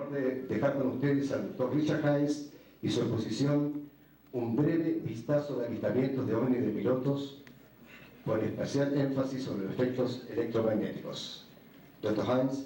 honor de dejar con ustedes al Dr. Richard Haines y su exposición Un breve vistazo de avistamientos de ovnis de pilotos, con especial énfasis sobre los efectos electromagnéticos. Dr. Haines.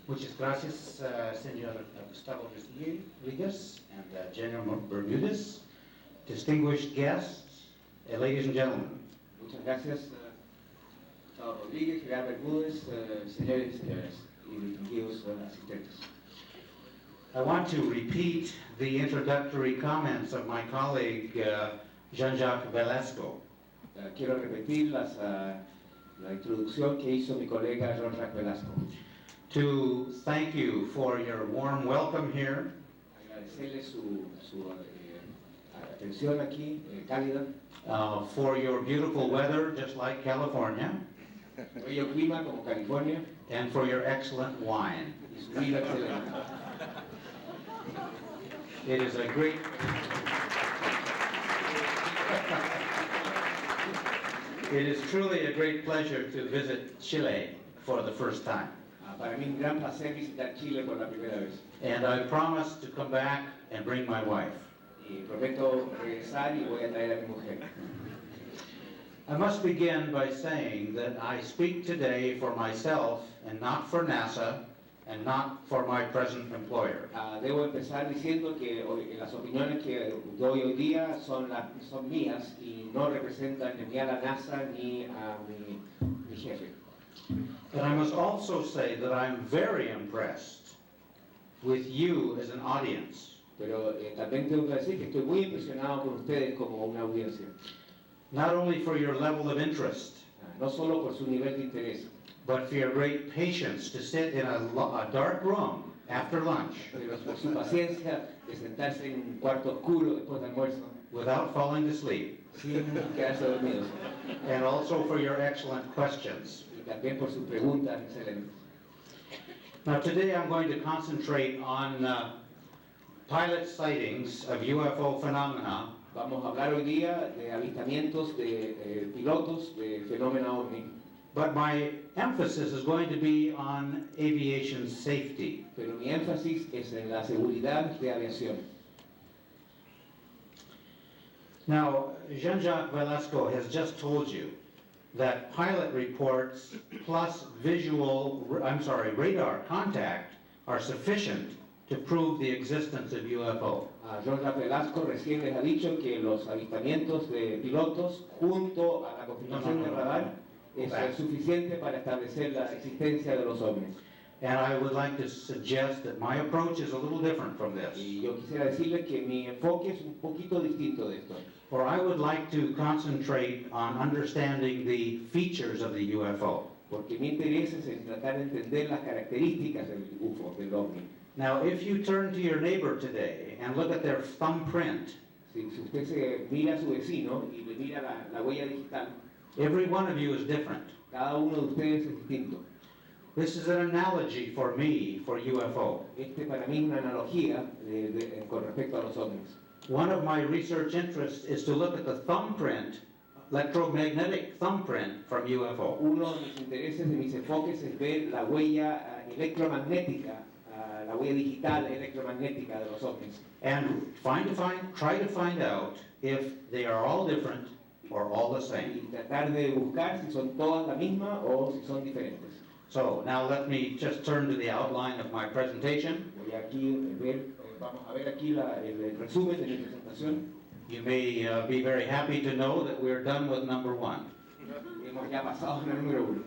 Muchas gracias, señor Gustavo Rodriguez and General Bermudez, distinguished guests, ladies and gentlemen. Muchas gracias, Gustavo Rodríguez, General Bermúdez, señores y señoras, y distinguidos asistentes. I want to repeat the introductory comments of my colleague, Jean-Jacques Velasco. Quiero repetir la introducción que hizo mi colega Jean-Jacques Velasco. To thank you for your warm welcome here. Agradecerle su atención aquí, cálida. For your beautiful weather, just like California. Bello clima como California. And for your excellent wine. Y su vino excelente. It is a great... It is truly a great pleasure to visit Chile for the first time. Para mí es un gran placer visitar Chile por la primera vez. And I promise to come back and bring my wife. Y prometo regresar y voy a traer a mi mujer. I must begin by saying that I speak today for myself and not for NASA and not for my present employer. Debo empezar diciendo que las opiniones que doy hoy día son mías y no representan ni a la NASA ni a mi jefe. But I must also say that I'm very impressed with you as an audience. Pero también tengo que decir que estoy muy impresionado con ustedes como una audiencia. Not only for your level of interest, no solo por su nivel de interés, but for your great patience to sit in a dark room after lunch, pero por su paciencia de sentarse en un cuarto oscuro después del almuerzo, without falling to sleep, sin quedarse dormidos, and also for your excellent questions. Y también por sus preguntas excelentes. Now today I'm going to concentrate on pilot sightings of UFO phenomena. Vamos a hablar hoy día de avistamientos de pilotos de fenómeno ovni. But my emphasis is going to be on aviation safety. Pero mi énfasis es en la seguridad de aviación. Now, Jean-Jacques Velasco has just told you that pilot reports plus radar contact are sufficient to prove the existence of UFO. Jean-Jacques Velasco recién les ha dicho que los avistamientos de pilotos junto a la confirmación de radar es suficiente para establecer la existencia de los ovnis. And I would like to suggest that my approach is a little different from this. Y yo quisiera decirles que mi enfoque es un poquito distinto de esto. Or I would like to concentrate on understanding the features of the UFO. Porque mi interés es en tratar de entender las características del UFO, del ovni. Now, if you turn to your neighbor today and look at their thumbprint, si usted se mira a su vecino y le mira la huella digital, every one of you is different. Cada uno de ustedes es distinto. This is an analogy for me for UFO. Para mí es una analogía con respecto a los ovnis. One of my research interests is to look at the thumbprint, electromagnetic thumbprint from UFO. Uno de mis intereses, de mis enfoques es ver la huella electromagnética, la huella digital electromagnética de los ovnis. And try to find out if they are all different or all the same. Y tratar de buscar si son todas la misma o si son diferentes. So now let me just turn to the outline of my presentation. Vamos a ver aquí el resumen de mi presentación. You may be very happy to know that we're done with number 1. Hemos ya pasado al número 1.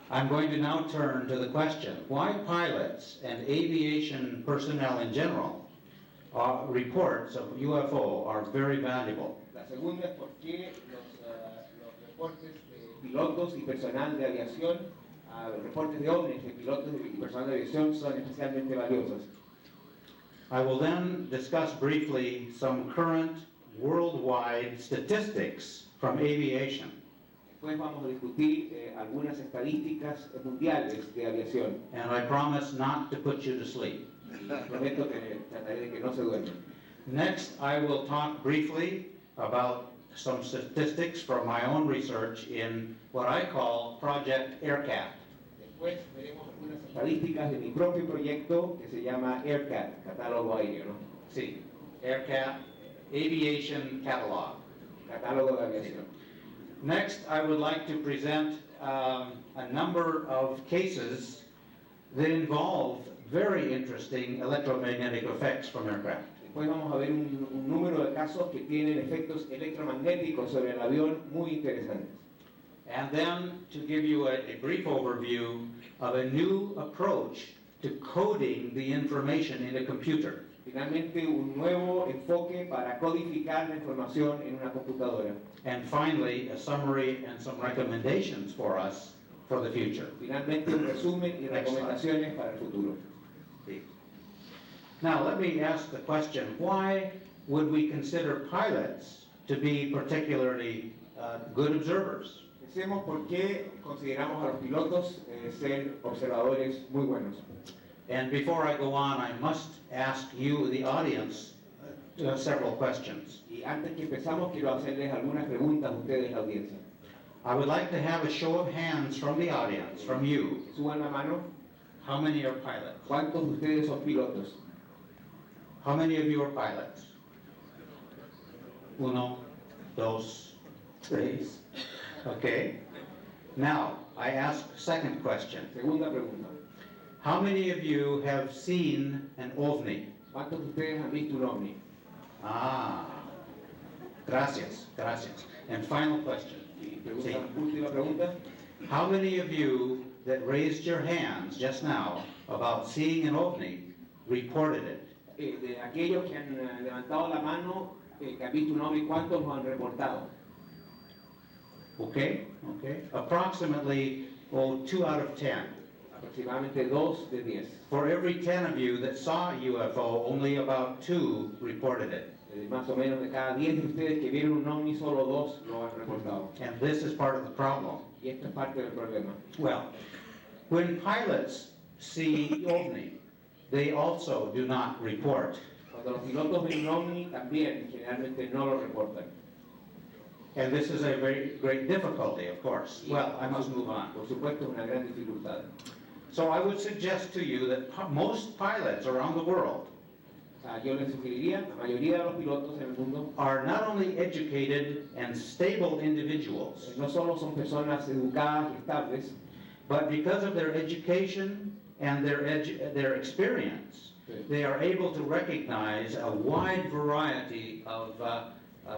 I'm going to now turn to the question, why pilots and aviation personnel in general reports of UFO are very valuable. La segunda es por qué los reportes de pilotos y personal de aviación, reportes de ovnis de pilotos y personal de aviación son especialmente valiosos. I will then discuss briefly some current worldwide statistics from aviation. Después vamos a discutir algunas estadísticas mundiales de aviación. And I promise not to put you to sleep. Y prometo que trataré de que no se duerman. Next, I will talk briefly about some statistics from my own research in what I call Project Aircap. Después veremos algunas estadísticas de mi propio proyecto que se llama Aircap, catálogo aéreo, ¿no? Sí, Aircap Aviation Catalog. Catálogo de aviación. Next, I would like to present a number of cases that involve very interesting electromagnetic effects from aircraft. Después vamos a ver un número de casos que tienen efectos electromagnéticos sobre el avión muy interesantes. And then to give you a brief overview of a new approach to coding the information in a computer. Finalmente, un nuevo enfoque para codificar la información en una computadora. And finally, a summary and some recommendations for us for the future. Finalmente, un resumen y Next slide. recomendaciones para el futuro. Now, let me ask the question, why would we consider pilots to be particularly good observers? Pensemos por qué consideramos a los pilotos ser observadores muy buenos. And before I go on, I must ask you, the audience, several questions. Y antes que empezamos, quiero hacerles algunas preguntas a ustedes, la audiencia. I would like to have a show of hands from the audience, from you. Suban la mano. How many are pilots? ¿Cuántos de ustedes son pilotos? How many of you are pilots? Uno, dos, tres. Okay. Now, I ask second question. Segunda pregunta. How many of you have seen an ovni? ¿Cuántos de ustedes han visto un ovni? Ah, gracias, gracias. And final question. Y última pregunta. How many of you that raised your hands just now about seeing an ovni reported it? De aquellos que han levantado la mano, que han visto un ovni, ¿cuántos lo han reportado? Okay, okay. Approximately, 2 out of 10. Aproximadamente 2 de 10. For every 10 of you that saw a UFO, only about 2 reported it. Más o menos de cada 10 de ustedes que vieron un ovni, solo 2 lo han reportado. And this is part of the problem. Y esto es parte del problema. Well, when pilots see ovni, they also do not report. Cuando los pilotos ven un ovni, también generalmente no lo reportan. And this is a very great difficulty, of course. Well, I must move on. Por supuesto, es una gran dificultad. So I would suggest to you that most pilots around the world Yo les sugeriría, la mayoría de los pilotos en el mundo are not only educated and stable individuals, no solo son personas educadas y estables, but because of their education and their experience, they are able to recognize a wide variety of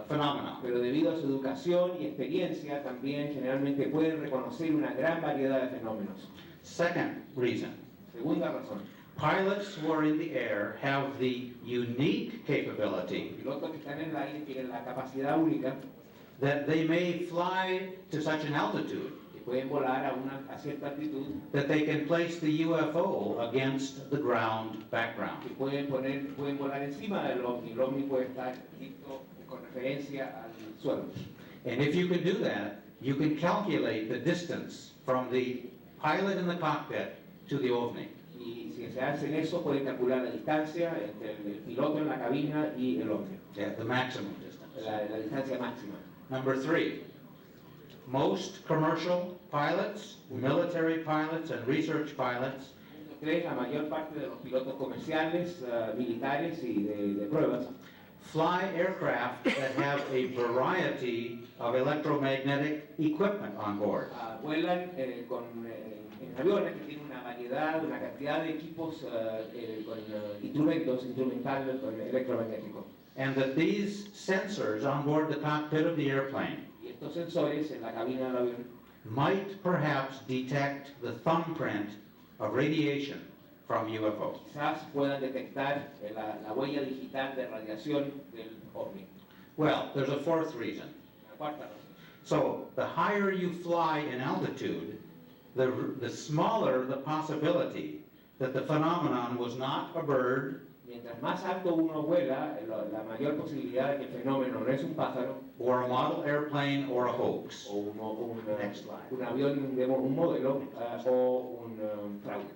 phenomena. pero debido a su educación y experiencia también generalmente pueden reconocer una gran variedad de fenómenos. Second reason, Segunda razón, pilots who are in the air have the unique capability pilotos que están en el aire tienen la capacidad única that they may fly to such an altitude que pueden volar a cierta altitud, that they can place the UFO against the ground background. que pueden volar encima del ovni. El ovni puede estar listo con referencia al suelo. And if you can do that, you can calculate the distance from the pilot in the cockpit to the ovni. Y si se hacen eso, pueden calcular la distancia entre el piloto en la cabina y el ovni, Yeah, the maximum distance. la distancia máxima. Number 3, most commercial pilots, military pilots, and research pilots Punto 3, la mayor parte de los pilotos comerciales, militares y de pruebas fly aircraft that have a variety of electromagnetic equipment on board. vuelan en aviones que tienen una variedad, una cantidad de equipos con instrumentales, con electromagnéticos. And that these sensors on board the cockpit of the airplane Y estos sensores en la cabina del avión might perhaps detect the thumbprint of radiation from UFO. quizás puedan detectar la huella digital de radiación del ovni. Well, there's a fourth reason. La cuarta razón. So the higher you fly in altitude, the smaller the possibility that the phenomenon was not a bird Mientras más alto uno vuela, la mayor posibilidad de que el fenómeno no es un pájaro, or a model airplane, or a hoax. o un Next slide. avión, un modelo, o un fraude.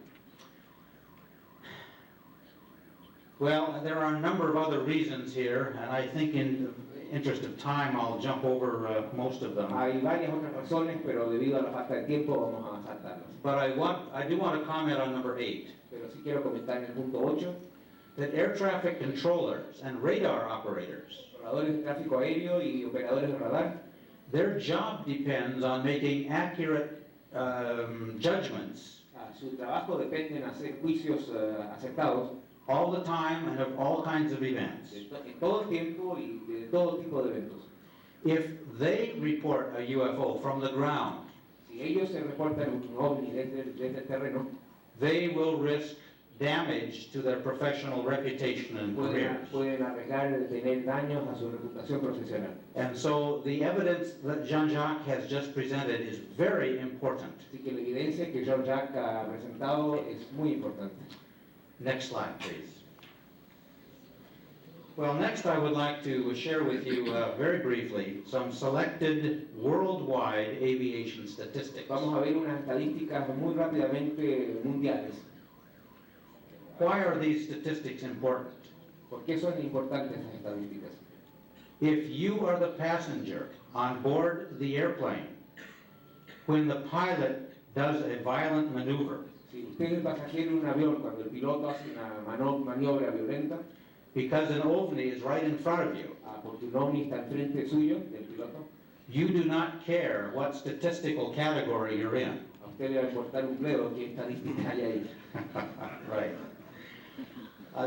Well, there are a number of other reasons here, and I think in the interest of time, I'll jump over most of them. Hay varias otras razones, pero debido a la falta de tiempo vamos a saltarlas. But I do want to comment on number 8. Pero sí quiero comentar en el punto 8, That air traffic controllers and radar operators, operadores de tráfico aéreo y operadores de radar, their job depends on making accurate judgments su trabajo depende en hacer juicios acertados all the time and of all kinds of events. en todo el tiempo y de todo tipo de eventos. If they report a UFO from the ground, Si ellos se reportan un ovni desde el terreno, they will risk damage to their professional reputation and careers. pueden arriesgar de tener daños a su reputación profesional. And so the evidence that Jean-Jacques has just presented is very important. Así que la evidencia que Jean-Jacques ha presentado es muy importante. Next slide, please. Well, next I would like to share with you very briefly some selected worldwide aviation statistics. Vamos a ver unas estadísticas muy rápidamente mundiales. Why are these statistics important? ¿Por qué son importantes estas estadísticas? If you are the passenger on board the airplane, when the pilot does a violent maneuver, Si usted es el pasajero en un avión cuando el piloto hace una maniobra violenta, because an ovni is right in front of you, porque un ovni está enfrente suyo, del piloto, you do not care what statistical category you're in. a usted le va a importar un bledo qué estadística hay ahí. Right.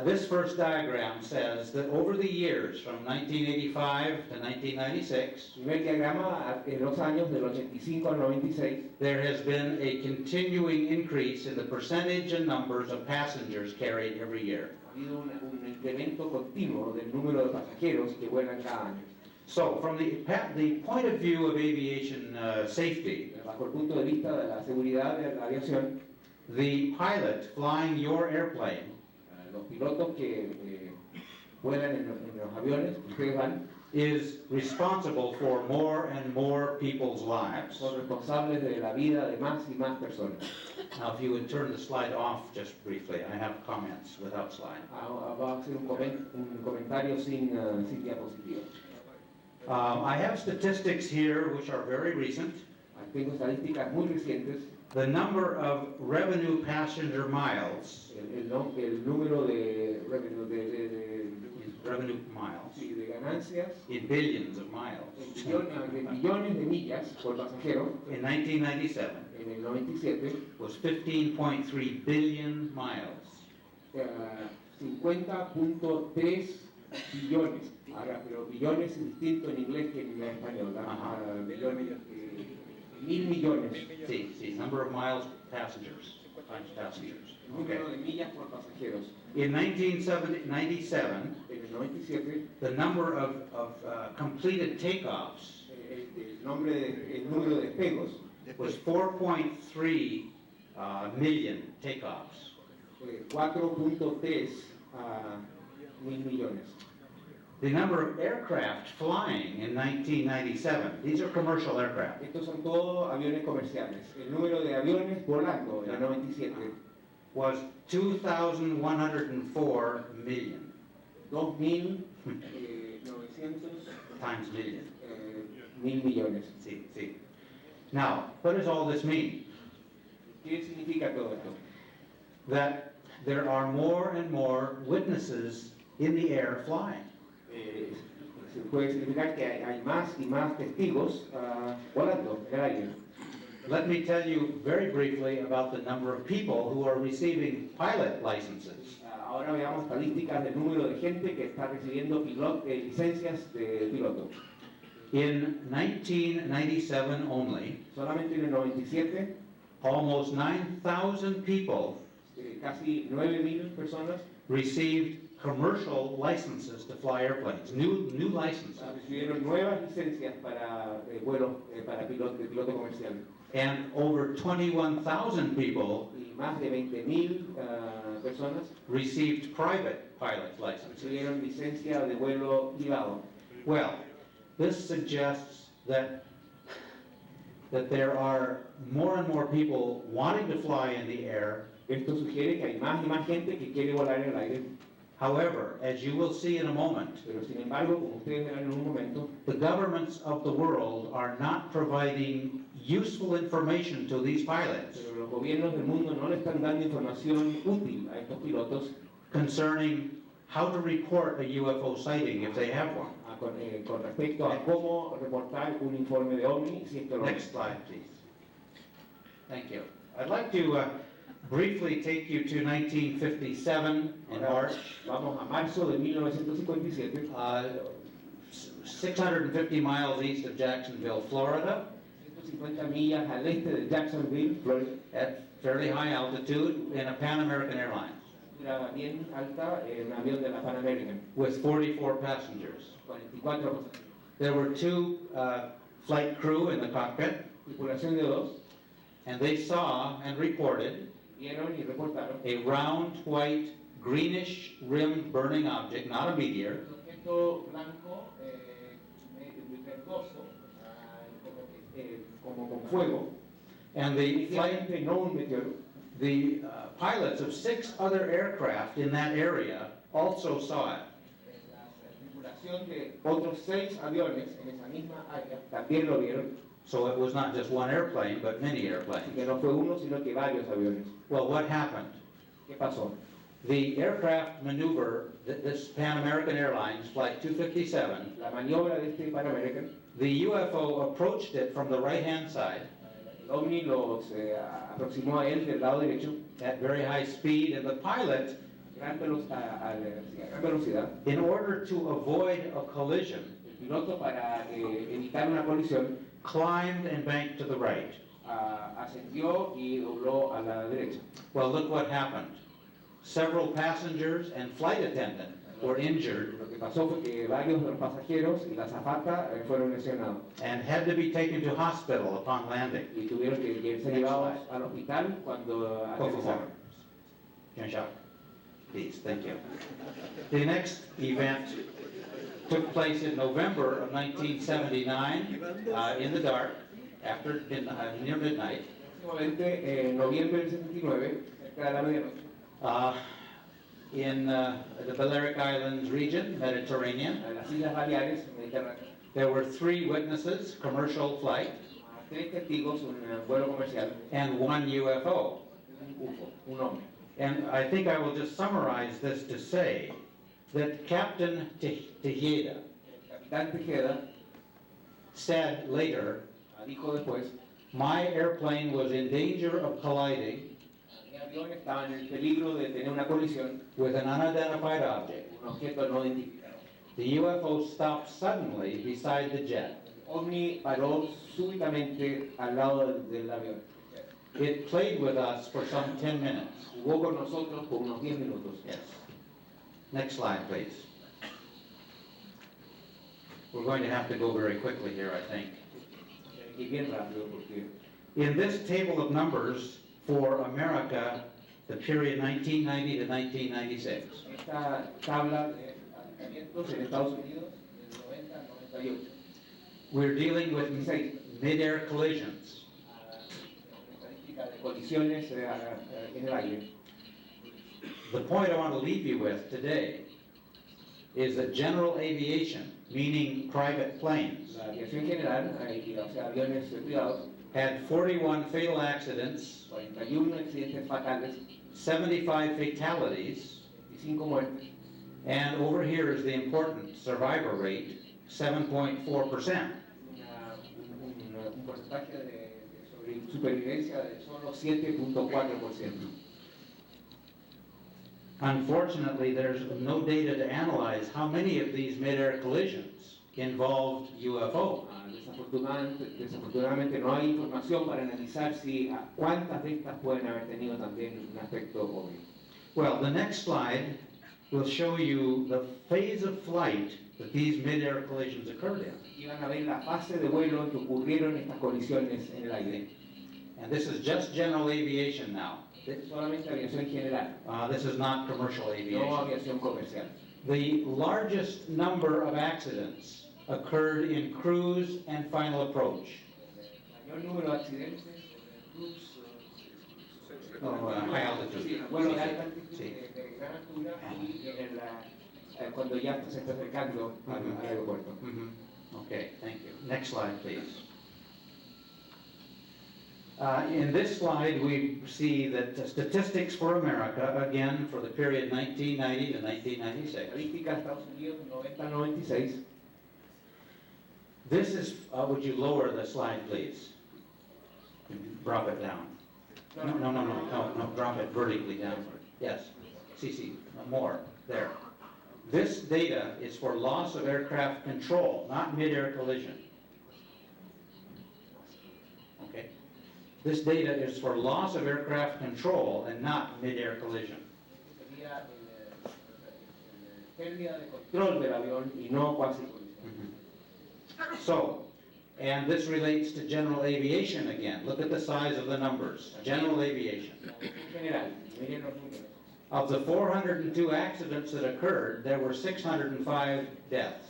This first diagram says that over the years from 1985 to 1996, El primer diagrama, en los años del 85 al 96, there has been a continuing increase in the percentage and numbers of passengers carried every year. ha habido un incremento continuo del número de pasajeros que vuelan cada año. So, from the point of view of aviation safety, Bajo el punto de vista de la seguridad de la aviación, the pilot flying your airplane los pilotos que vuelan en los aviones que ustedes van, is responsible for more and more people's lives. son responsables de la vida de más y más personas. Now, if you would turn the slide off just briefly, I have comments without slide. Va a hacer un comentario sin diapositiva. I have statistics here which are very recent. Tengo estadísticas muy recientes. The number of revenue passenger miles, El número de revenue miles, ganancias in billions of miles. de millones de millas por pasajero In 1997, en el 97, was 15.3 billion miles. 50.3 billones. Ahora, pero billones es distinto en inglés que en español. Billones, 1.000 millones. See, number of miles passengers, times passengers. Okay. Número de millas por pasajeros. In 1997, En el 97, the number of completed takeoffs el número de despegos was 4.3 million takeoffs. 4.3 mil millones. The number of aircraft flying in 1997, these are commercial aircraft, Estos son todos aviones comerciales. El número de aviones volando en el 97, was 2,104 million, 2.900 times million. mil millones. See. Now, what does all this mean? ¿Qué significa todo esto? That there are more and more witnesses in the air flying. Se puede significar que hay más y más testigos volando en el aire. Let me tell you very briefly about the number of people who are receiving pilot licenses. Ahora veamos estadísticas del número de gente que está recibiendo licencias de piloto. In 1997 only, Solamente en el 97, almost 9,000 people casi 9.000 personas received commercial licenses to fly airplanes, new licenses. recibieron nuevas licencias para vuelos para piloto comercial. And over 21,000 people Y más de 20.000 personas received private pilot licenses. recibieron licencia de vuelo privado. Well, this suggests that there are more and more people wanting to fly in the air. Esto sugiere que hay más y más gente que quiere volar en el aire. However, as you will see in a moment, Pero sin embargo, como ustedes verán en un momento, the governments of the world are not providing useful information to these pilots pero los gobiernos del mundo no le están dando información útil a estos pilotos concerning how to report a UFO sighting if they have one. con respecto a cómo reportar un informe de OVNI si es que lo Next slide, please. Thank you. I'd like to briefly take you to 1957 in March. Vamos a marzo de 1957, 650 miles east of Jacksonville, Florida, 150 millas al este de Jacksonville, Florida, at fairly high altitude in a Pan American Airlines altura bien alta en un avión de la Pan American, with 44 passengers. 44 pasajeros, There were two flight crew in the cockpit, tripulación de dos, and they saw and reported vieron y reportaron a round, white, greenish rimmed burning object, not a meteor, un objeto blanco, verdoso, como con fuego, and the flight, inicialmente no un meteoro. the pilots of 6 other aircraft in that area also saw it. La tripulación de otros 6 aviones en esa misma área también lo vieron, So it was not just one airplane, but many así airplanes. que no fue uno, sino que varios aviones. Well, what happened? ¿Qué pasó? The aircraft maneuver, this Pan American Airlines Flight 257, La maniobra de este Pan American, the UFO approached it from the right-hand side el OVNI se aproximó a él del lado derecho at very high speed, and the pilot, a gran velocidad. in order to avoid a collision, El piloto, para evitar una colisión, climbed and banked to the right. ascendió y dobló a la derecha. Well, look what happened. Several passengers and flight attendant were injured Lo que pasó fue que varios de los pasajeros y la azafata fueron lesionados and had to be taken to hospital upon landing. y tuvieron que ser llevados al hospital cuando Por favor. aterrizaron. Can shot. Please, thank you. The next event took place in November of 1979, in the dark, after near midnight, Últimamente, en noviembre del 79, cerca de la medianoche, in the Balearic Islands region, Mediterranean. en las Islas Baleares, Mediterráneo, There were 3 witnesses, commercial flight, 3 testigos, un vuelo comercial, and 1 UFO. un UFO, un hombre. And I think I will just summarize this to say that Captain Tejeda El capitán Tejeda said later, dijo después, my airplane was in danger of colliding mi avión estaba en el peligro de tener una colisión, with an unidentified object. un objeto no identificado. The UFO stopped suddenly beside the jet. El OVNI paró súbitamente al lado del avión. It played with us for some 10 minutes. Jugó con nosotros por unos 10 minutos. Yes. Next slide, please. We're going to have to go very quickly here, I think. Y bien rápido, porque In this table of numbers for America, the period 1990 to 1996, esta tabla de avistamientos en Estados Unidos del 90 al 98, we're dealing with mid-air collisions. estadística de colisiones en el aire. The point I want to leave you with today is that general aviation, meaning private planes, La aviación general, o sea, aviones privados, had 41 fatal accidents, 41 accidentes fatales, 75 fatalities, 25 muertes, and over here is the important survivor rate, 7.4%. un porcentaje de supervivencia de solo 7.4%. Unfortunately, there's no data to analyze how many of these mid-air collisions involved UFO. Desafortunadamente no hay información para analizar si cuántas de estas pueden haber tenido también un aspecto OVNI. Well, the next slide will show you the phase of flight that these mid-air collisions occurred in. Y van a ver la fase de vuelo en que ocurrieron estas colisiones en el aire. And this is just general aviation now. Solamente aviación general, This is not commercial no aviation. aviación comercial. The largest number of accidents occurred in cruise and final approach. El mayor número de accidentes, High altitude. vuelo de alta altitud, Sí. de gran altura, y cuando ya se está acercando al aeropuerto. Okay, thank you. Next slide, please. In this slide, we see that statistics for America, again, for the period 1990 to 1996. Estadística de Estados Unidos, 90-96. This is, would you lower the slide, please? Drop it down. No, drop it vertically downward. Yes, more, there. This data is for loss of aircraft control, not mid-air collision. Okay? This data is for loss of aircraft control and not mid-air collision. Sería pérdida de control del avión y no cuasi colisión. So, and this relates to general aviation again. Look at the size of the numbers. General aviation. General, miren los números. Of the 402 accidents that occurred, there were 605 deaths.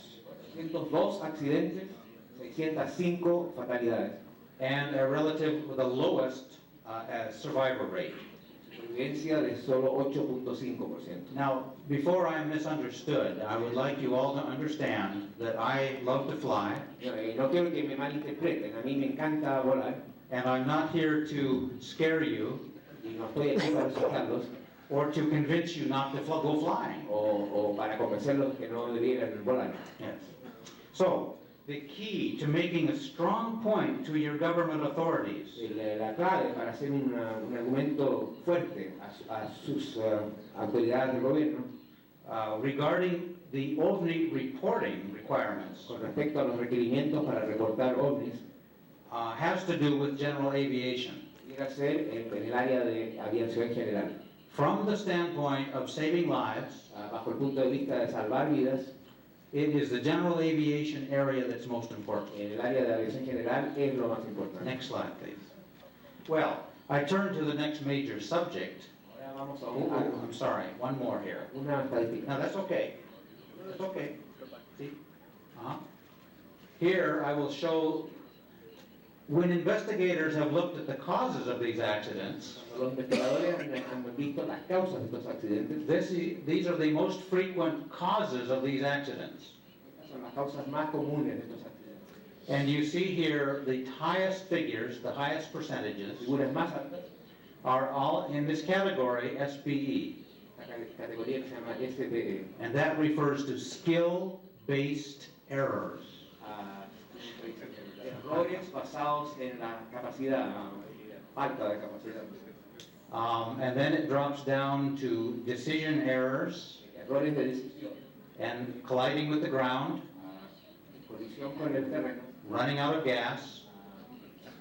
602 accidentes, 605 fatalidades. And a relative with the lowest survivor rate. Supervivencia de solo 8.5%. Now, before I'm misunderstood, I would like you all to understand that I love to fly, No quiero que me malinterpreten, a mí me encanta volar and I'm not here to scare you y no estoy aquí para asustarlos or to convince you not to go flying. o para convencerlos que no debieran volar. Yes. So, the key to making a strong point to your government authorities La clave para hacer un argumento fuerte a sus autoridades del gobierno regarding the OVNI reporting requirements con respecto a los requerimientos para reportar ovnis has to do with general aviation. debiera ser en el área de aviación general. From the standpoint of saving lives, Bajo el punto de vista de salvar vidas, it is the general aviation area that's most important. en el área de aviación general es lo más importante. Next slide, please. Well, I turn to the next major subject. Ahora vamos a I'm sorry, one more here. una estadística. Now, that's okay. That's okay. See? Here, I will show, when investigators have looked at the causes of these accidents, Los investigadores han visto las causas de estos accidentes. these are the most frequent causes of these accidents. Estas son las causas más comunes de estos accidentes. And you see here the highest figures, the highest percentages, Figuras más altas, are all in this category, SBE. la categoría que se llama SPE. And that refers to skill-based errors. Errores basados en la capacidad, falta de capacidad. And then it drops down to decision errors Errores de decisión, and colliding with the ground, colisión con el terreno, running out of gas,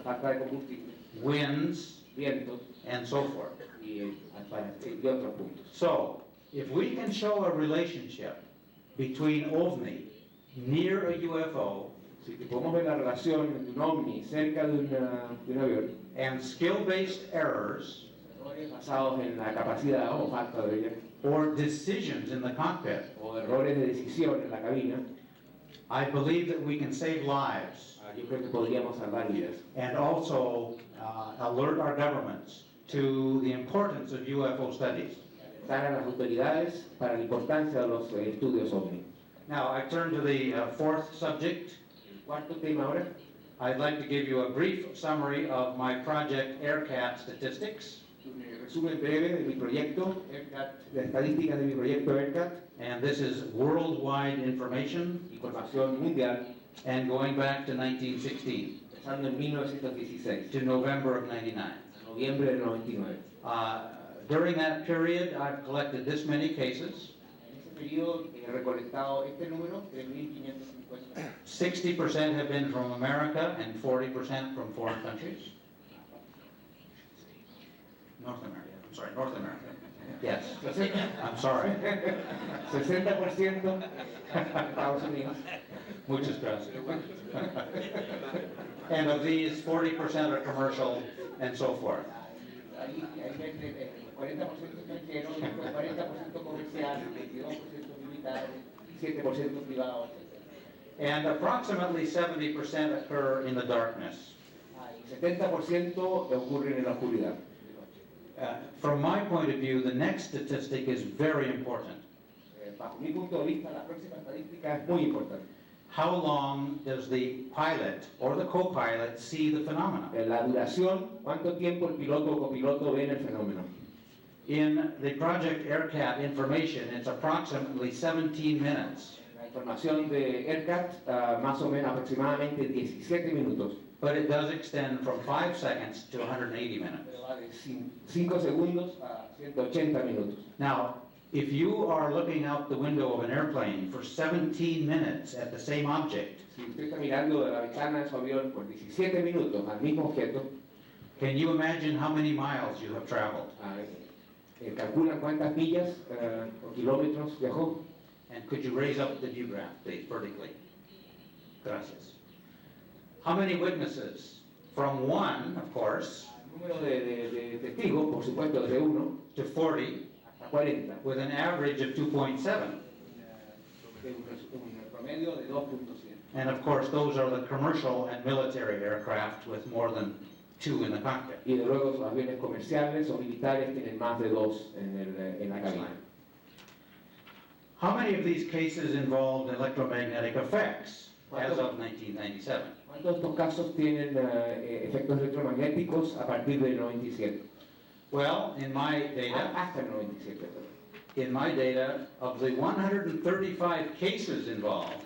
falta de combustible, winds, vientos and so forth. y otros puntos. So, if we can show a relationship between OVNI near a UFO Si podemos ver la relación entre un ovni cerca de un avión, and skill-based errors errores basados en la capacidad o falta de ella, or decisions in the cockpit, o errores de decisión en la cabina, I believe that we can save lives yo creo que podríamos salvar vidas. and also alert our governments to the importance of UFO studies. Dar a las autoridades para la importancia de los estudios ovni. Now, I turn to the fourth subject. Cuarto tema ahora, I'd like to give you a brief summary of my project Aircap statistics. un resumen breve de mi proyecto, Aircap, de estadísticas de mi proyecto Aircap, And this is worldwide information información mundial, and going back to 1916, empezando en 1916, to November of 99. noviembre del 99. During that period, I've collected this many cases. En ese periodo he recolectado este número, 3.550. 60% have been from America and 40% from foreign countries. North America, I'm sorry, North America. Yes, I'm sorry. 60% Estados Unidos. Muchas gracias. And of these, 40% are commercial and so forth. Ahí 40% extranjero, después 40% comercial, 22% militar, 7% privado, etc. And approximately 70% occur in the darkness. El 70% ocurren en la oscuridad. From my point of view, the next statistic is very important. Bajo mi punto de vista, la próxima estadística es muy importante. How long does the pilot or the co-pilot see the phenomena? La duración, cuánto tiempo el piloto o copiloto ven el fenómeno. In the project Aircap information, it's approximately 17 minutes. La información de Aircap, más o menos aproximadamente 17 minutos. But it does extend from 5 seconds to 180 minutes. Pero va de 5 segundos a 180 minutos. Now, if you are looking out the window of an airplane for 17 minutes at the same object, Si usted está mirando de la ventana de su avión por 17 minutos al mismo objeto, can you imagine how many miles you have traveled? ¿calculan cuántas millas o kilómetros viajó? And could you raise up the view graph, please, vertically? Gracias. How many witnesses? From 1, of course, El número de testigos, por supuesto, desde 1 to 40, hasta 40. with an average of 2.7. Un promedio de 2.7. And of course, those are the commercial and military aircraft with more than 2 in the cockpit. Y de luego los aviones comerciales o militares tienen más de 2 en la cabina. How many of these cases involved electromagnetic effects as of 1997? ¿Cuántos de estos casos tienen efectos electromagnéticos a partir del 97? Well, in my data, Hasta el 97. of the 135 cases involved,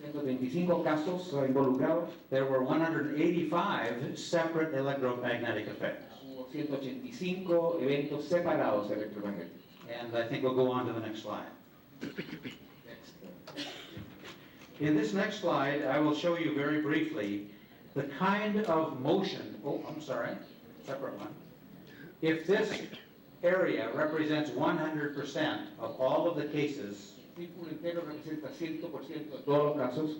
135 casos involucrados, there were 185 separate electromagnetic effects. hubo 185 eventos separados electromagnéticos. And I think we'll go on to the next slide. In this next slide, I will show you very briefly the kind of motion, separate one. If this area represents 100% of all of the cases, El círculo entero representa 100% de todos los casos,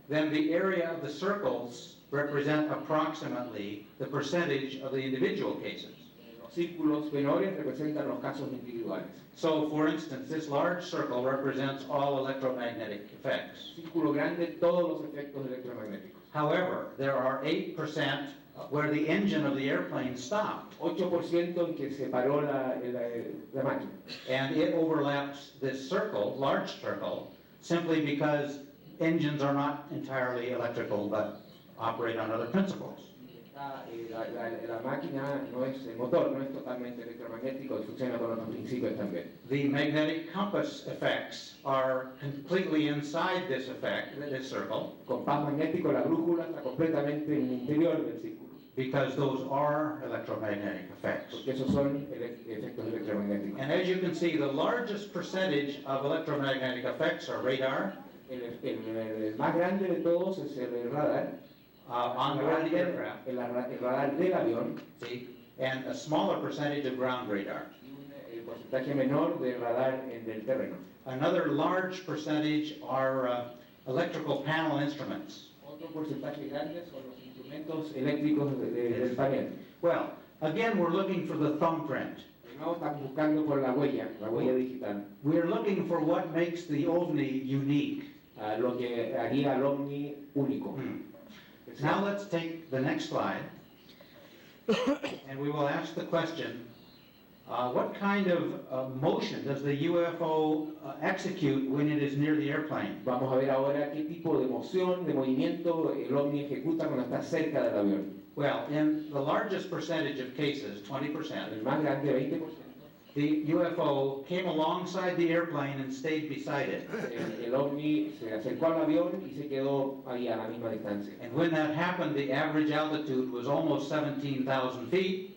then the area of the circles represent approximately the percentage of the individual cases. los círculos menores representan los casos individuales. So, for instance, this large circle represents all electromagnetic effects. Círculo grande, todos los efectos electromagnéticos. However, there are 8% where the engine of the airplane stopped, 8% en que se paró la máquina. and it overlaps this circle, large circle, simply because engines are not entirely electrical but operate on other principles. La máquina no es, el motor no es totalmente electromagnético, funciona con otros principios también. The magnetic compass effects are completely inside this effect, this circle, Compás magnético, la brújula está completamente en el interior del círculo, because those are electromagnetic effects. porque esos son efectos electromagnéticos. And as you can see, the largest percentage of electromagnetic effects are radar, El más grande de todos es el radar, on board the aircraft, el radar del avión, see, and a smaller percentage of ground radar. y el porcentaje menor de radar del terreno. Another large percentage are electrical panel instruments. Otro porcentaje grande son los instrumentos eléctricos del panel. Well, again, we're looking for the thumbprint. De nuevo estamos buscando por la huella digital, We're looking for what makes the OVNI unique. lo que haría al OVNI único. Now let's take the next slide, and we will ask the question, what kind of motion does the UFO execute when it is near the airplane? Vamos a ver ahora qué tipo de moción, de movimiento el OVNI ejecuta cuando está cerca del avión. Well, in the largest percentage of cases, 20%, El más grande, 20%, the UFO came alongside the airplane and stayed beside it. el OVNI se acercó al avión y se quedó ahí a la misma distancia. And when that happened, the average altitude was almost 17,000 feet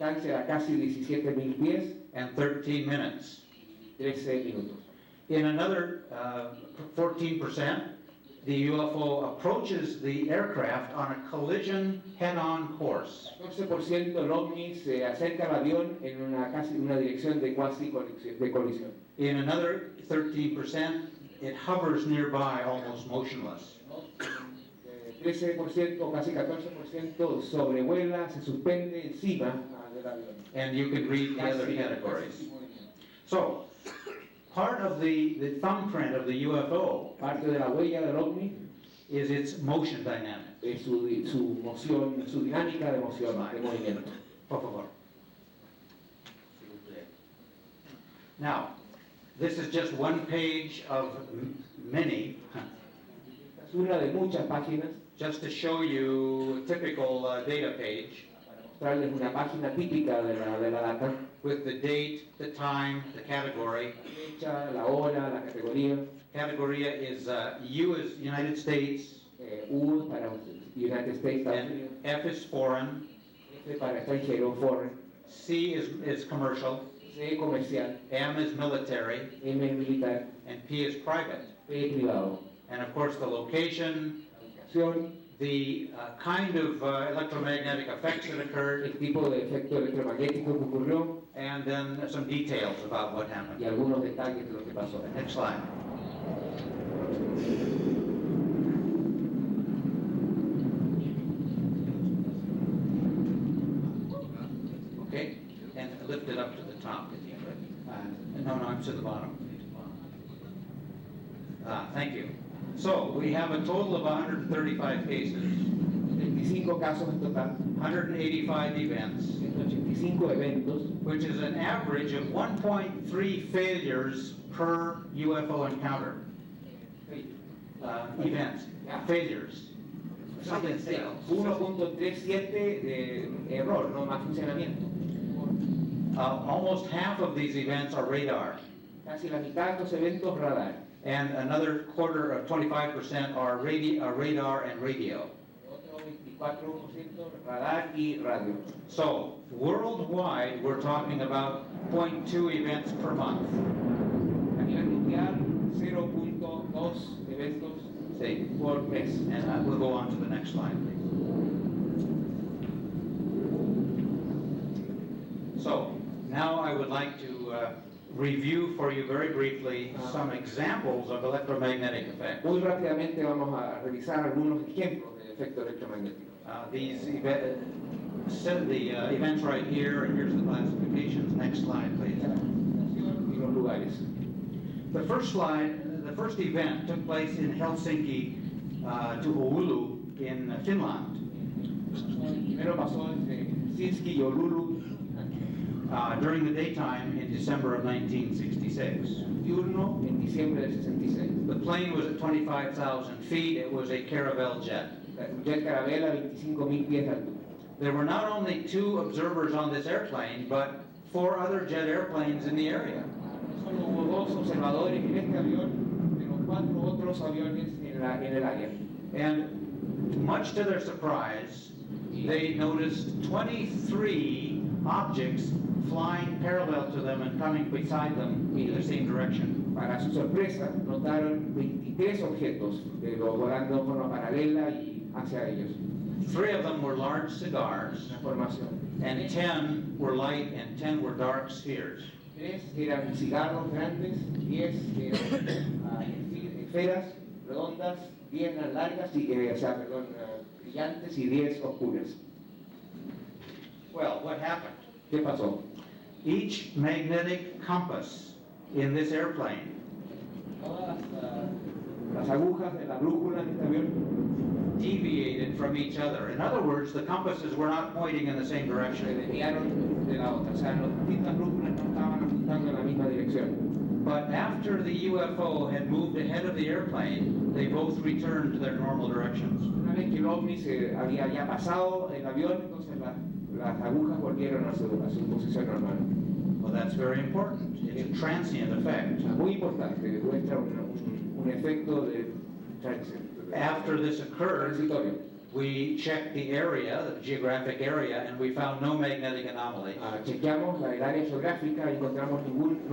La distancia era casi 17.000 pies, and 13 minutes. 13 minutos. In another 14%, the UFO approaches the aircraft on a collision head-on course. 14% el OVNI se acerca al avión en una dirección de cuasi colisión. In another 13%, it hovers nearby, almost motionless. 13% o casi 14% sobrevuela, se suspende encima And you can read the other categories. So, part of the thumbprint of the UFO Parte de la huella del ovni is its motion dynamics. es su moción, su dinámica de moción, de movimiento. Por favor. Now, this is just one page of many, Es una de muchas páginas just to show you a typical data page para mostrarles una página típica de la data, with the date, the time, the category. fecha, la hora, la categoría. Categoria is U is United States, U para United States, Estados and Unidos. F is foreign, F para extranjero, foreign. C is commercial, C comercial, M is military, M militar, and P is private. P privado. And of course the location, Ubicación, the kind of electromagnetic effects that occurred, el tipo de efecto electromagnético que ocurrió and then some details about what y happened. algunos detalles de lo que pasó. Next slide. Okay, and lift it up to the top if you could. No, I'm to the bottom. Thank you. So we have a total of 135 cases, 25 casos en total, 185 events, 185 eventos, which is an average of 1.3 failures per UFO encounter. Events, failures. Something fails. 1.37 de error, no más funcionamiento. Almost half of these events are radar, Casi la mitad de los eventos radar. and another quarter of 25% are radar and radio. Otro 24% radar y radio. So worldwide, we're talking about 0.2 events per month. A nivel mundial, 0.2 eventos See, por mes. and we'll go on to the next slide, please. So now I would like to review for you very briefly some examples of electromagnetic effects. Muy rápidamente vamos a revisar algunos ejemplos de efecto electromagnético. The events right here, and here's the classifications. Next slide, please. Y los lugares. The first slide, the first event took place in Helsinki to Oulu in Finland Primero pasó entre Helsinki y Oulu, during the daytime in December of 1966. diurno en diciembre del 66. The plane was at 25,000 feet. It was a Caravelle jet. Un jet Caravelle a 25.000 pies de altura. There were not only 2 observers on this airplane, but 4 other jet airplanes in the area. Solo hubo 2 observadores en este avión, de los 4 otros aviones en el área. And much to their surprise, they noticed 23 objects flying parallel to them and coming beside them in the same direction. Para su sorpresa, notaron 23 objetos volando de forma paralela y hacia ellos. 3 of them were large cigars, Una formación. and 10 were light and 10 were dark spheres. 3 eran cigarros grandes, 10 eran esferas redondas, 10 eran largas, brillantes y 10 oscuras. Well, what happened? ¿Qué pasó? Each magnetic compass in this airplane Todas las agujas de la brújula en este avión deviated from each other. In other words, the compasses were not pointing in the same se direction. desviaron de la otra, o sea, las distintas brújulas no estaban apuntando en la misma dirección. But after the UFO had moved ahead of the airplane, they both returned to their normal directions. Una vez que el ovni se había ya pasado el avión, entonces las agujas volvieron a su posición normal. Well, that's very important. It's a transient effect. Muy importante, muestra un efecto de transición. After this occurred, Transitorio. we checked the area, the geographic area, and we found no magnetic anomaly. Chequeamos el área geográfica y no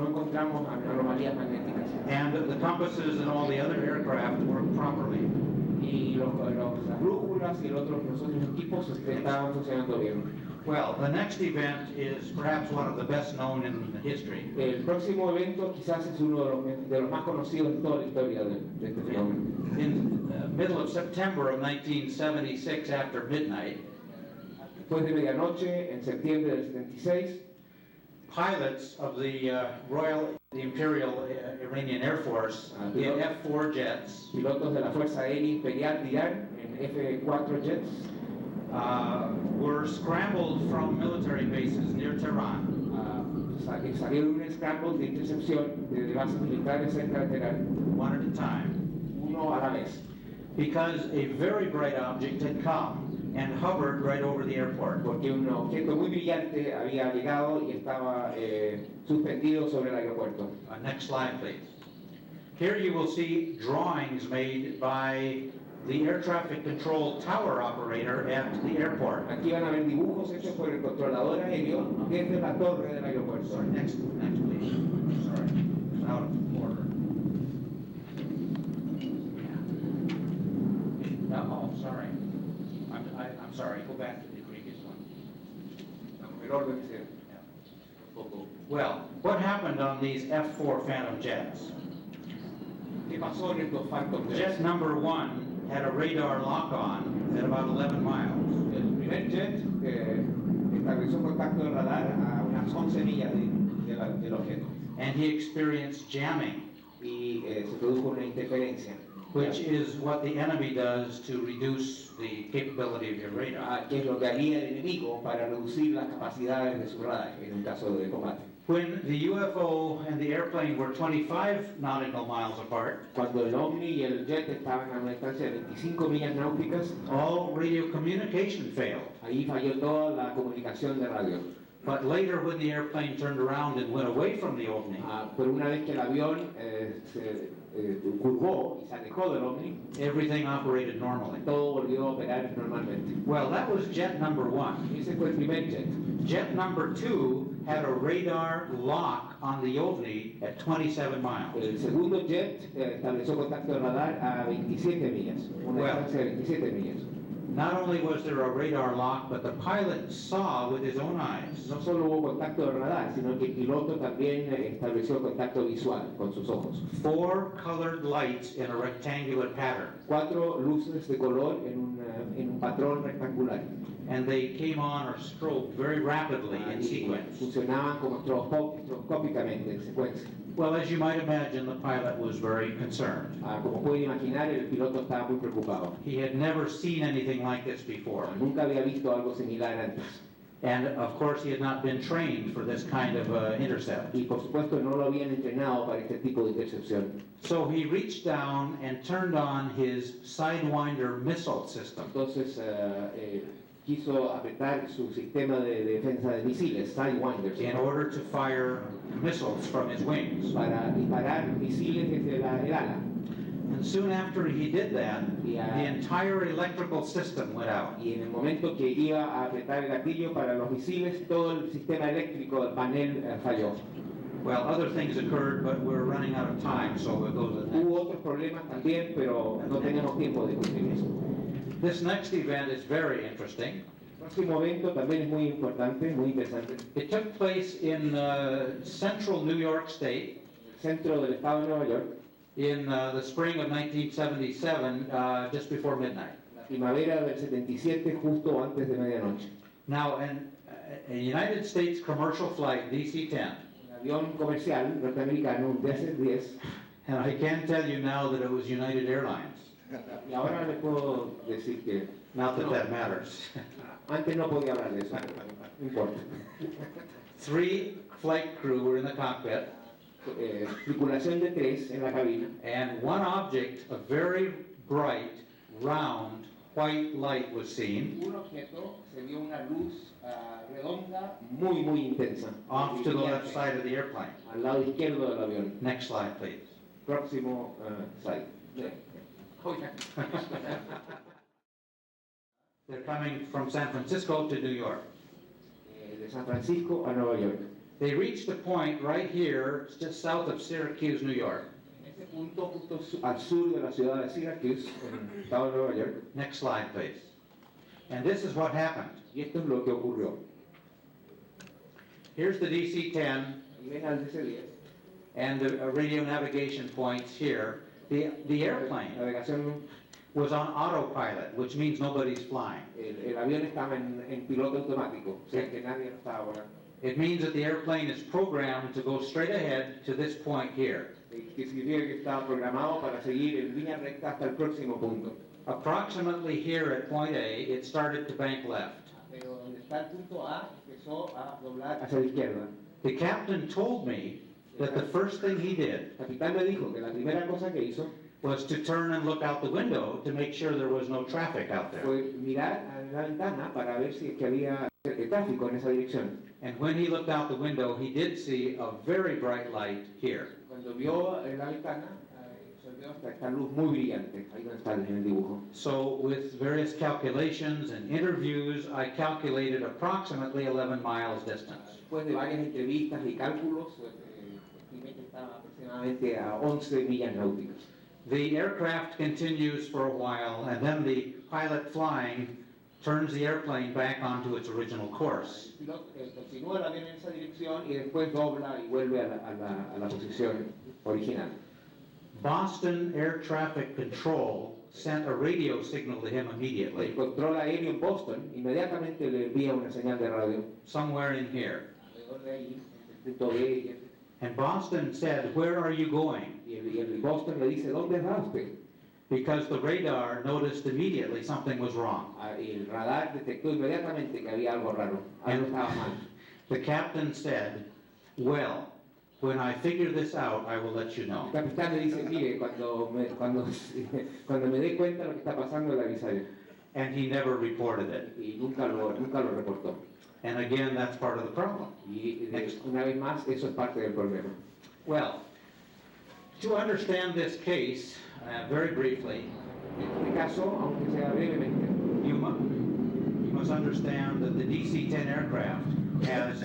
encontramos anomalías magnéticas. And the compasses and all the other aircraft worked properly. Y las brújulas y los otros equipos estaban funcionando bien. Well, the next event is perhaps one of the best known in history. El próximo evento quizás es uno de los más conocidos en toda la historia de este fenómeno. In the middle of September of 1976, after midnight, Después de medianoche, en septiembre del 76, pilots of the Imperial Iranian Air Force in F-4 jets pilotos de la Fuerza Aérea Imperial de Irán en F-4 jets were scrambled from military bases near Tehran. salieron un scramble de intercepción de bases militares cerca de Teherán, one at a time, uno a la vez, because a very bright object had come and hovered right over the airport. porque un objeto muy brillante había llegado y estaba suspendido sobre el aeropuerto. Next slide, please. Here you will see drawings made by the air traffic control tower operator at the airport. Aquí van a ver dibujos hechos por el controlador aéreo desde la torre del aeropuerto. Sorry, next please. Sorry, it's out of order. Yeah. No, sorry. I'm sorry. Go back to the previous one. El orden se Well, what happened on these F-4 Phantom jets? ¿Qué pasó en estos Phantom Jets? Jet number 1 had a radar lock-on at about 11 miles. El primer jet estableció contacto de radar a unas 11 millas del objeto And he experienced jamming, y se produjo una interferencia, which is what the enemy does to reduce the capability of your radar. que es lo que haría el enemigo para reducir las capacidades de su radar en un caso de combate. When the UFO and the airplane were 25 nautical miles apart, Cuando el ovni y el jet estaban a una distancia de 25 millas náuticas, all radio communication failed. ahí falló toda la comunicación de radio. But later, when the airplane turned around and went away from the ovni, Pero una vez que el avión se curvó y se alejó del ovni, everything operated normally. todo volvió a operar normalmente. Well, that was jet number 1. Ese fue el primer jet. Jet number 2 had a radar lock on the ovni at 27 miles. El segundo jet estableció contacto de radar a 27 millas, una distancia de 27 millas. Not only was there a radar lock, but the pilot saw with his own eyes No solo hubo contacto de radar, sino que el piloto también estableció contacto visual con sus ojos. 4 colored lights in a rectangular pattern, 4 luces de color en un patrón rectangular. and they came on or strobed very rapidly in Y sequence. funcionaban como estroboscópicamente en secuencia. Well, as you might imagine, the pilot was very concerned. Como pueden imaginar, el piloto estaba muy preocupado. He had never seen anything like this before. Nunca había visto algo similar antes. And of course, he had not been trained for this kind of intercept. Y por supuesto no lo habían entrenado para este tipo de intercepción. So he reached down and turned on his Sidewinder missile system. Entonces quiso apretar su sistema de defensa de misiles, Sidewinders, In order to fire missiles from his wings. para disparar misiles desde el ala. And soon after he did that, Yeah. the entire electrical system went out. Y en el momento que iba a apretar el gatillo para los misiles, todo el sistema eléctrico del panel falló. Well, other things occurred, but we're running out of time, so we'll go to the next. Hubo otros problemas también, pero no tenemos tiempo de discutir eso. This next event is very interesting. El próximo evento también es muy importante, muy interesante. It took place in central New York State Centro del estado de Nueva York, in the spring of 1977, just before midnight. la primavera del 77, justo antes de medianoche. Now, a United States commercial flight, DC-10, Un avión comercial norteamericano, un DC-10, and I can tell you now that it was United Airlines. y ahora les puedo decir que Not that that matters. antes no podía hablar de eso, no importa. 3 flight crew were in the cockpit, Tripulación de 3 en la cabina, and one object, a very bright, round, white light was seen un objeto, se vio una luz redonda muy muy intensa, off to the left side of the airplane. al lado izquierdo del avión. Next slide, please. Próximo slide. They're coming from San Francisco to New York. De San Francisco a Nueva York. They reached a point right here, just south of Syracuse, New York. En ese punto, justo al sur de la ciudad de Syracuse, en el estado de Nueva York. Next slide, please. And this is what happened. Y esto es lo que ocurrió. Here's the DC-10 Y ven al DC-10. and the radio navigation points here. The airplane, Navegación was on autopilot, which means nobody's flying. El avión estaba en piloto automático, o sea que nadie lo estaba volando. It means that the airplane is programmed to go straight ahead to this point here. Que significa que estaba programado para seguir en línea recta hasta el próximo punto. Approximately here at point A, it started to bank left. Pero donde está el punto A, empezó a doblar hacia la izquierda. The captain told me that the first thing he did El capitán me dijo que la primera cosa que hizo was to turn and look out the window to make sure there was no traffic out there. fue mirar a la ventana para ver si es que había tráfico en esa dirección. And when he looked out the window, he did see a very bright light here. Cuando vio en la ventana, observó esta luz muy brillante, ahí donde está en el dibujo. So with various calculations and interviews, I calculated approximately 11 miles distance. Después de varias entrevistas y cálculos, estimé que estaba aproximadamente a 11 millas náuticas. The aircraft continues for a while, and then the pilot flying turns the airplane back onto its original course. El piloto continúa el avión en esa dirección y después dobla y vuelve a la posición original. Boston Air Traffic Control sent a radio signal to him immediately, El control aéreo en Boston inmediatamente le envía una señal de radio. somewhere in here. Alrededor de ahí, entre el punto B y el And Boston said, "Where are you going?" Y el Boston le dice, ¿dónde va usted? Because the radar noticed immediately something was wrong. El radar detectó inmediatamente que había algo raro, algo estaba mal. The captain said, "Well, when I figure this out, I will let you know." El capitán le dice, mire, cuando me dé cuenta de lo que está pasando, le avisaré. And he never reported it. Y nunca lo reportó. And again, that's part of the problem. Y una vez más, eso es parte del problema. Well, to understand this case, very briefly, En este caso, aunque sea brevemente, you must understand that the DC-10 aircraft has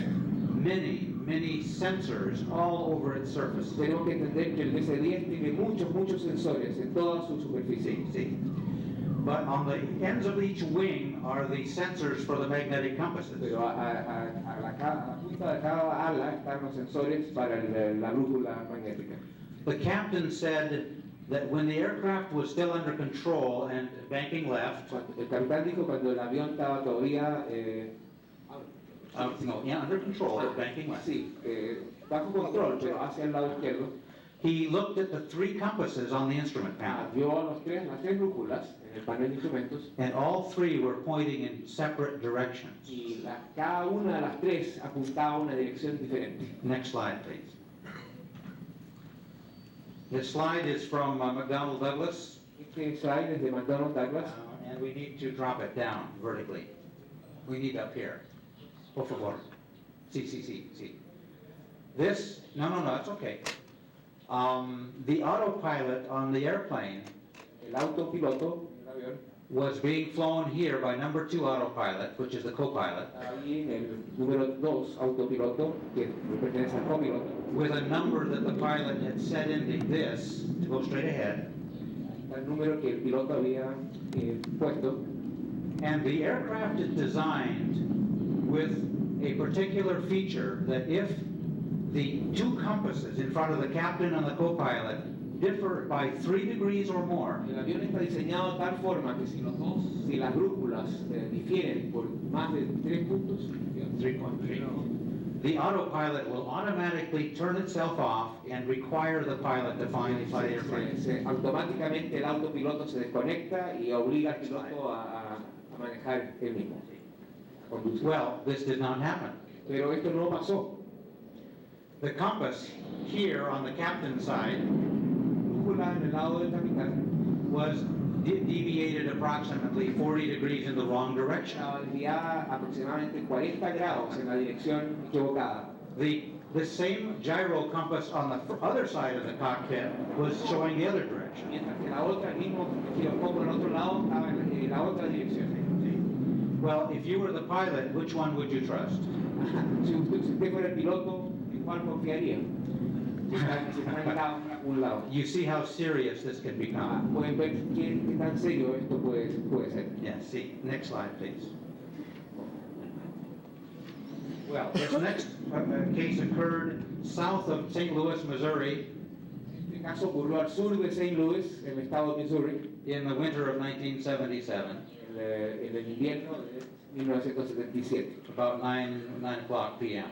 many sensors all over its surface. tenemos que entender que el DC-10 tiene muchos sensores en toda su superficie. See? But on the ends of each wing are the sensors for the magnetic compasses. Pero a la punta de cada ala están los sensores para la brújula magnética. The captain said that when the aircraft was still under control and banking left, El capitán dijo cuando el avión estaba todavía under control, but banking left, sí, bajo control, pero hacia el lado izquierdo, he looked at the 3 compasses on the instrument panel, vio las tres brújulas en el panel de instrumentos and all 3 were pointing in separate directions. y cada una de las 3 apuntaba a una dirección diferente. Next slide, please. This slide is from McDonnell Douglas, Este slide es de McDonnell Douglas. and we need to drop it down vertically. We need up here. Por favor. See. This, no, it's okay. The autopilot on the airplane El autopiloto, el avión, was being flown here by number 2 autopilot, which is the co-pilot, ahí en el número 2 autopiloto, que pertenece al copiloto, with a number that the pilot had set into this to go straight ahead. el número que el piloto había puesto. And the aircraft is designed with a particular feature that if the 2 compasses in front of the captain and the co-pilot differ by 3 degrees or more, El avión está diseñado de tal forma que si las brújulas difieren por más de 3 puntos, 3.3, the autopilot will automatically turn itself off and require the pilot to fly the airplane. automáticamente el autopiloto se desconecta y obliga al piloto a manejar él mismo. Conducir. Well, this did not happen. Pero esto no pasó. The compass here on the captain's side Brújula en el lado del capitán was deviated approximately 40 degrees in the wrong direction. estaba desviada aproximadamente 40 grados en la dirección equivocada. The same gyro compass on the other side of the cockpit was showing the other direction. Mientras que la otra, el mismo giroscopio en el otro lado, estaba en la otra dirección. Well, if you were the pilot, which one would you trust? Si usted fuera el piloto, ¿en cuál confiaría? Si está en un lado. You see how serious this can become. Pueden ver qué tan serio esto puede ser. Yes, see, next slide, please. Well, this next case occurred south of St. Louis, Missouri. Este caso ocurrió al sur de St. Louis, en el estado de Missouri. in the winter of 1977, en el invierno de 1977, about 9 o'clock p.m.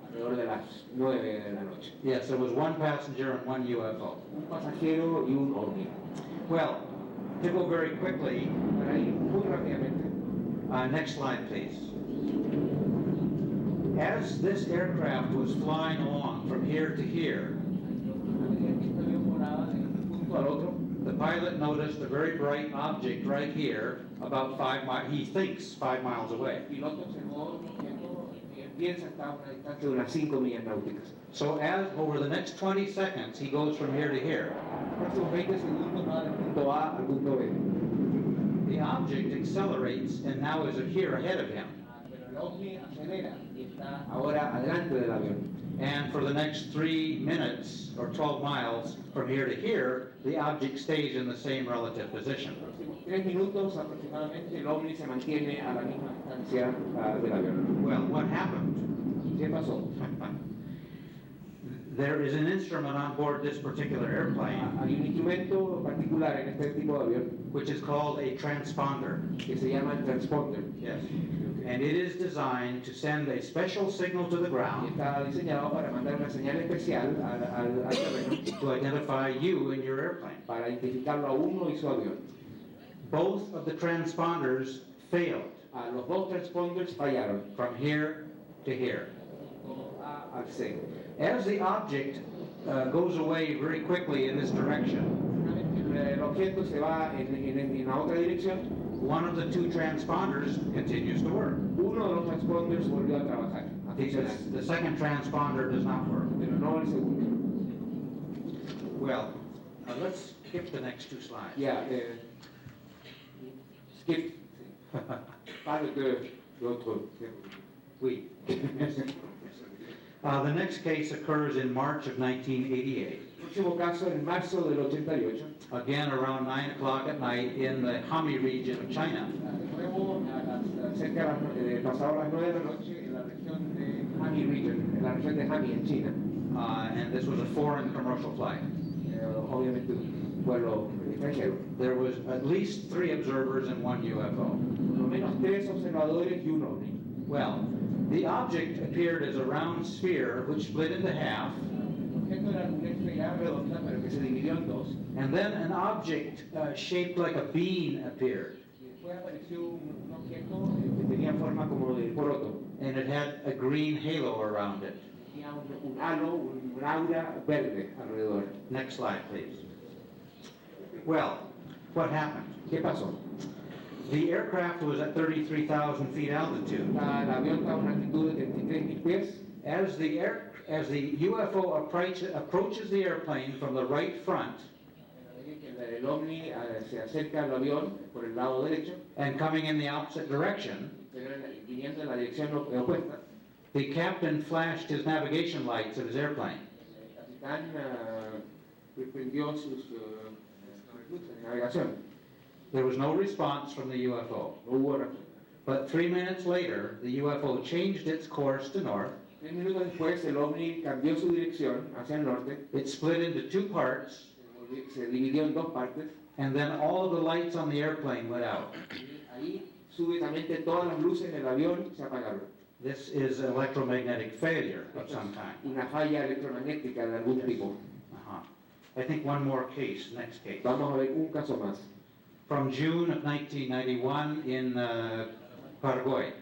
alrededor de las 9 de la noche. Yes, there was one passenger and one UFO. Un pasajero y un ovni. Well, to go very quickly, Para ir muy rápidamente, next slide, please. As this aircraft was flying along from here to here, the pilot noticed a very bright object right here, about 5 miles, he thinks 5 miles away. So as over the next 20 seconds, he goes from here to here. The object accelerates and now is here ahead of him. And for the next 3 minutes or 12 miles from here to here, the object stays in the same relative position. 3 minutos aproximadamente el ovni se mantiene a la misma distancia del avión. Well, what happened? ¿Qué pasó? There is an instrument on board this particular airplane, Hay un instrumento particular en este tipo de avión which is called a transponder. que se llama el transponder. Yes. And it is designed to send a special signal to the Y ground está diseñado para mandar una señal especial al terreno to identify you and your airplane. para identificarlo a uno y su avión. Both of the transponders failed Los dos transponders fallaron, from here to here. A al C. As the object goes away very quickly in this direction, El objeto se va en la otra dirección. one of the two transponders continues to work. Uno de los transponders volvió a trabajar, a funcionar, The second transponder does not work. pero no el segundo. Well, let's skip the next 2 slides. Ya, skip. Parle de l'autre. Oui. The next case occurs in March of 1988. Próximo caso en marzo del 88. Again, around 9 o'clock at night in the Hami region of China. De nuevo, cerca pasado las 9 de la noche en la región de Hami region, en la región de Hami en China. And this was a foreign commercial flight. Obviamente un vuelo extranjero. There was at least 3 observers and 1 UFO. Por lo menos 3 observadores y un ovni. Well, the object appeared as a round sphere which split into half, El objeto era una estrella redonda, pero que se dividió en dos. and then an object shaped like a bean appeared, Y después apareció un objeto que tenía forma como de poroto. and it had a green halo around it. Tenía un halo, un aura verde alrededor. Next slide, please. Well, what happened? ¿Qué pasó? The aircraft was at 33,000 feet altitude. El avión está a una altitud de 33.000 pies. As the UFO approaches the airplane from the right front El ovni se acerca al avión por el lado derecho, and coming in the opposite direction, pero viniendo en la dirección opuesta. the captain flashed his navigation lights of his airplane. El capitán prendió sus luces de navegación. There was no response from the UFO. No hubo respuesta. But 3 minutes later, the UFO changed its course to north. 3 minutos después, el ovni cambió su dirección hacia el norte, It split into 2 parts, se dividió en dos partes, and then all of the lights on the airplane went out. y ahí súbitamente todas las luces del avión se apagaron. This is electromagnetic failure of some kind. Una falla electromagnética de algún tipo. Uh-huh. I think one more case, next case. Vamos a ver un caso más. From June of 1991 in Paraguay.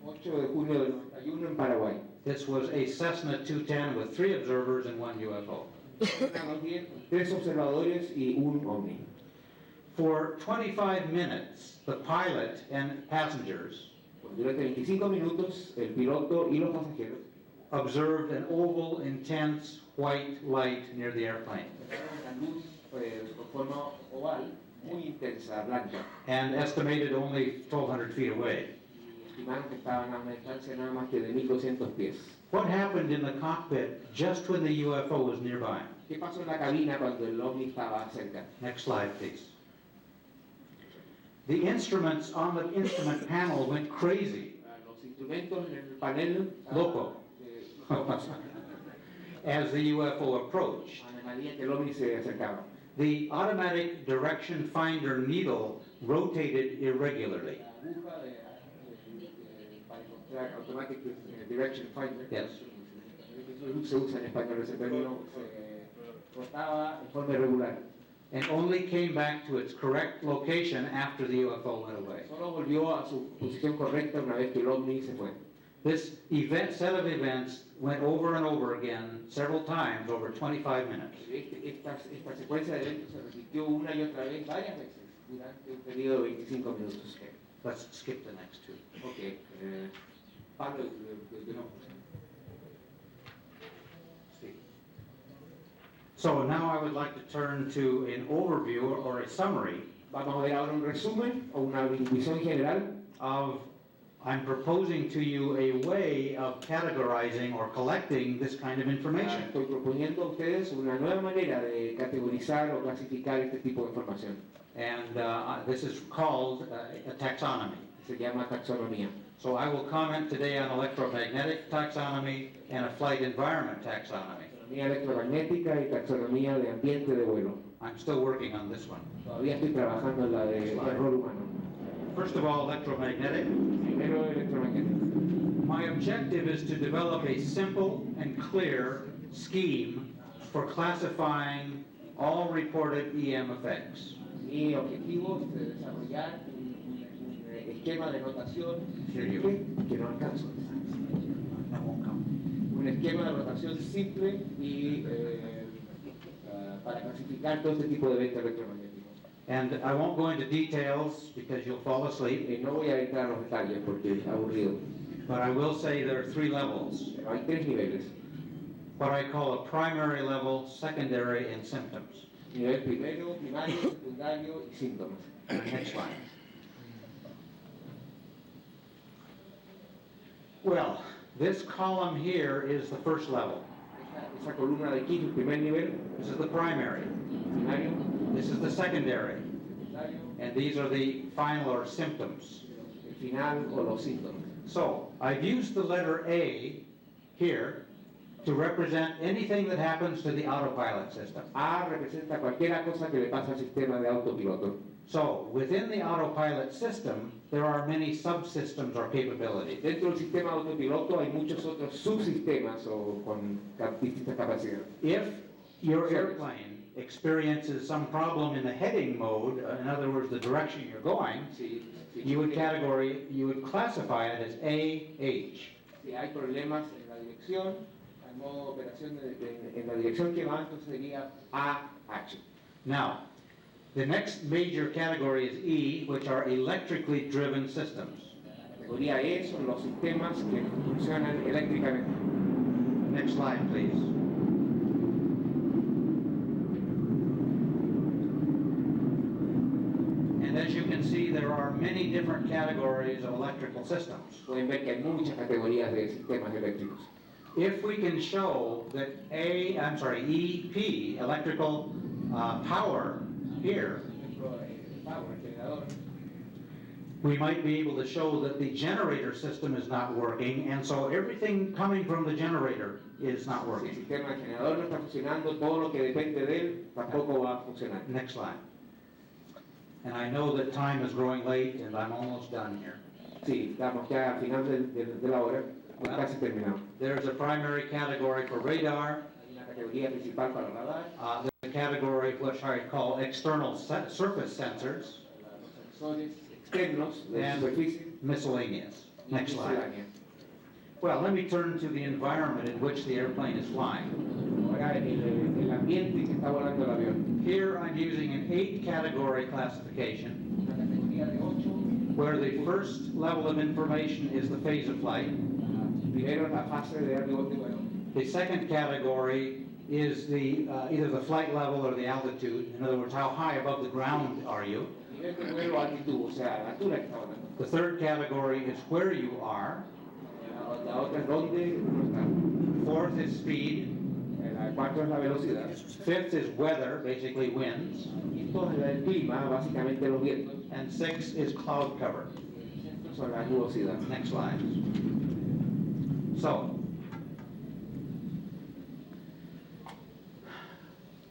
8 de junio del 91 en Paraguay. This was a Cessna 210 with 3 observers and 1 UFO. 3 observadores y un ovni. For 25 minutes, the pilot and passengers Durante 25 minutos, el piloto y los pasajeros observed an oval, intense white light near the airplane observaron una luz con forma oval muy intensa, blanca, and estimated only 1,200 feet away. y estimaron que estaban a una distancia nada más que de 1.200 pies. What happened in the cockpit just when the UFO was nearby? ¿Qué pasó en la cabina cuando el ovni estaba cerca? Next slide, please. The instruments on the instrument panel went crazy Los instrumentos en el panel Loco. locos, as the UFO approached. a medida que el ovni se acercaba. the automatic direction finder needle rotated irregularly. La aguja para encontrar automatic direction finder. Yes. Se usa en español ese término, se rotaba en forma irregular. And only came back to its correct location after the UFO went away. Solo volvió a su posición correcta una vez que el ovni se fue. This set of events went over and over again several times over 25 minutes. Esta secuencia de eventos se repitió una y otra vez varias veces durante un periodo de 25 minutos. Let's skip the next two. Okay. Pablo, So now I would like to turn to an overview or a summary vamos a ver ahora un resumen o una visión general of, I'm proposing to you a way of categorizing or collecting this kind of information. Estoy proponiendo a ustedes una nueva manera de categorizar o clasificar este tipo de información. And this is called a taxonomy. Se llama taxonomía. So I will comment today on electromagnetic taxonomy and a flight environment taxonomy. Taxonomía electromagnética y taxonomía de ambiente de vuelo. I'm still working on this one. Todavía estoy trabajando en la de error humano. First of all, electromagnetic. Primero electromagnético. My objective is to develop a simple and clear scheme for classifying all reported EM effects. Mi objetivo es desarrollar un esquema de notación que no alcanzo. Un esquema de rotación simple y para clasificar todo este tipo de eventos electromagnéticos. And I won't go into details because you'll fall asleep, No voy a entrar en los detalles porque es aburrido. but I will say there are three levels. Pero hay tres niveles. What I call a primary level, secondary, and symptoms. Nivel primero, primario, secundario y síntomas. Next slide. Well, this column here is the first level. Esa columna de aquí es el primer nivel, This is the primary. primario, This is the secondary. secundario, And these are the final or symptoms. el final o los síntomas. So, I've used the letter A here to represent anything that happens to the autopilot system. A representa cualquier cosa que le pasa al sistema de autopiloto. So, within the autopilot system, there are many subsystems or capabilities. Dentro del sistema de autopiloto hay muchos otros subsistemas o con distintas capacidades. If your airplane experiences some problem in the heading mode, in other words, the direction you're going, you would classify it as AH. Si hay problemas en la dirección, al modo de operación en la dirección que va, entonces sería AH. Now, the next major category is E, which are electrically driven systems. La categoría E son los sistemas que funcionan eléctricamente. Next slide, please. And as you can see, there are many different categories of electrical systems. Pueden ver que hay muchas categorías de sistemas eléctricos. If we can show that EP, electrical power here, we might be able to show that the generator system is not working, and so everything coming from the generator is not Si el working. sistema generador no está funcionando, todo lo que depende de él tampoco va a funcionar. Next slide. And I know that time is growing late, and I'm almost done here. Sí, estamos ya al final de la hora, casi terminamos. There's a primary category for radar, Hay una categoría principal para radar, the category which I call external surface sensors, los sensores externos de and superficie miscellaneous. y Next slide. miscelánea. Well, let me turn to the environment in which the airplane is flying. Ahora el ambiente en que está volando el avión. Here I'm using an 8-category classification, Una categoría de 8. where the first level of information is the phase of flight. Primero la fase de arribo de vuelo. The second category is the either the flight level or the altitude. In other words, how high above the ground are you? Nivel de vuelo, altitud, o sea, la altura que está volando. The third category is where you are. La otra es dónde uno está. Fourth is speed. El cuarto es la velocidad. Fifth is weather, basically winds. Quinto es el clima, básicamente los vientos. And sixth is cloud cover. Estos son las nubosidades. Next slide. So,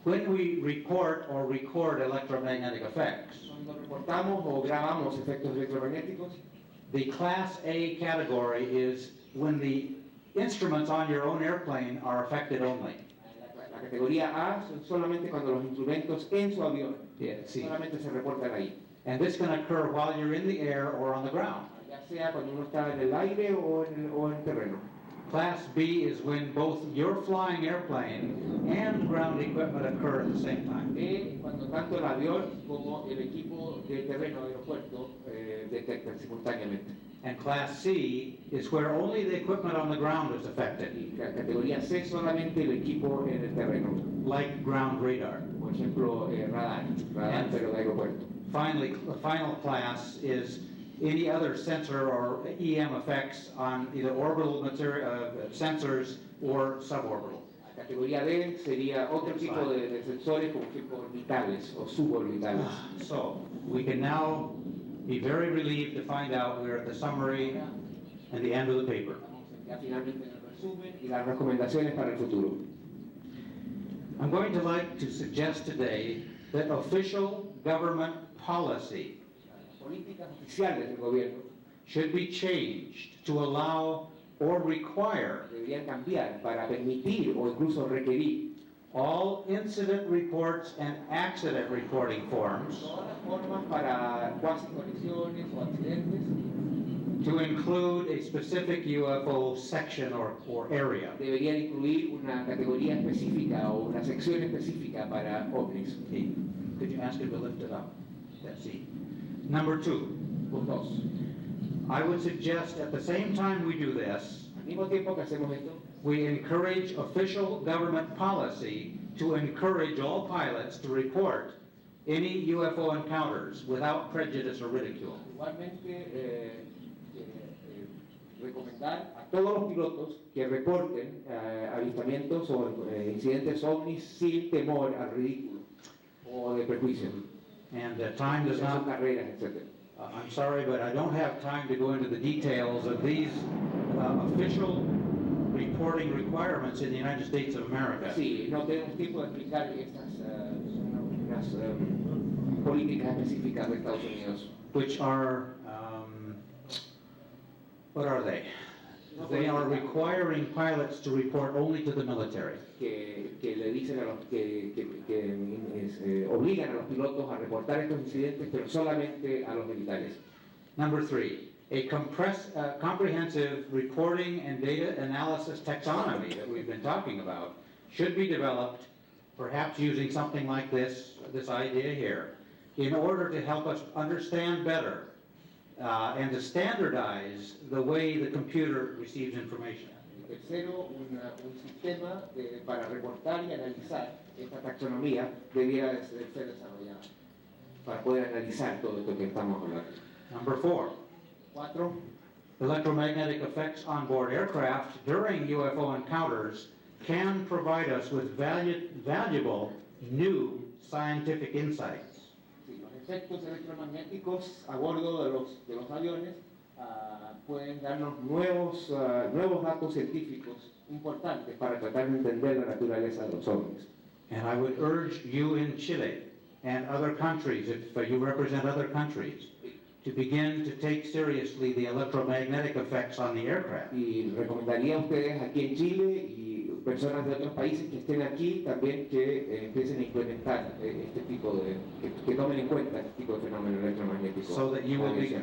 when we report or record electromagnetic effects, Cuando reportamos o grabamos efectos electromagnéticos, the Class A category is when the instruments on your own airplane are affected only. la categoría A son solamente cuando los instrumentos en su avión Sí. solamente se reportan ahí. And this can occur while you're in the air or on the ground. Ya sea cuando uno está en el aire o en el terreno. Class B is when both your flying airplane and ground equipment occur at the same time. B, cuando tanto el avión como el equipo de terreno del aeropuerto detectan simultáneamente. And Class C is where only the equipment on the ground is affected, Y la categoría C solamente el equipo en el terreno. like ground radar. Por ejemplo, radar pero de aeropuerto. Finally, the final class is any other sensor or EM effects on either orbital material, sensors or suborbital. La categoría D sería otro tipo de sensores como ejemplo orbitales o suborbitales. So, we can now be very relieved to find out we're at the summary and the end of the paper. Ya finalmente en el resumen y las recomendaciones para el futuro. I'm going to like to suggest today that official government policy Políticas oficiales del gobierno should be changed to allow or require deberían cambiar para permitir o incluso requerir all incident reports and accident reporting forms todas las formas para cuasi colisiones o accidentes. to include a specific UFO section or area. Deberían incluir una categoría específica o una sección específica para ovnis. Okay. Could you ask him to lift it up? That's C. Number 2, Punto 2. I would suggest at the same time we do this, Al mismo tiempo que hacemos esto, we encourage official government policy to encourage all pilots to report any UFO encounters without prejudice or ridicule. igualmente recomendar a todos los pilotos que reporten avistamientos o incidentes ovnis sin temor al ridículo o de prejuicio. And time does Sus not, carreras, etc. I'm sorry, but I don't have time to go into the details of these official reporting requirements in the United States of America. Sí, no tenemos tiempo de explicar estas unas políticas específicas de Estados Unidos. Which are, what are they? They are requiring pilots to report only to the military. Que le dicen a los obligan a los pilotos a reportar estos incidentes, pero solamente a los militares. Number 3, a comprehensive reporting and data analysis taxonomy that we've been talking about should be developed, perhaps using something like this idea here, in order to help us understand better and to standardize the way the computer receives information. Tercero, un sistema para reportar y analizar esta taxonomía debiera de ser desarrollado para poder analizar todo esto que estamos hablando. Number 4, 4. electromagnetic effects on board aircraft during UFO encounters can provide us with valuable new scientific insights. Sí, los efectos electromagnéticos a bordo de los aviones pueden darnos nuevos datos científicos importantes para tratar de entender la naturaleza de los ovnis. And I would urge you in Chile and other countries, if you represent other countries, to begin to take seriously the electromagnetic effects on the aircraft. Y recomendaría a ustedes aquí en Chile y personas de otros países que estén aquí también que empiecen a implementar este tipo de, que tomen en cuenta este tipo de fenómenos electromagnéticos. So that you will be,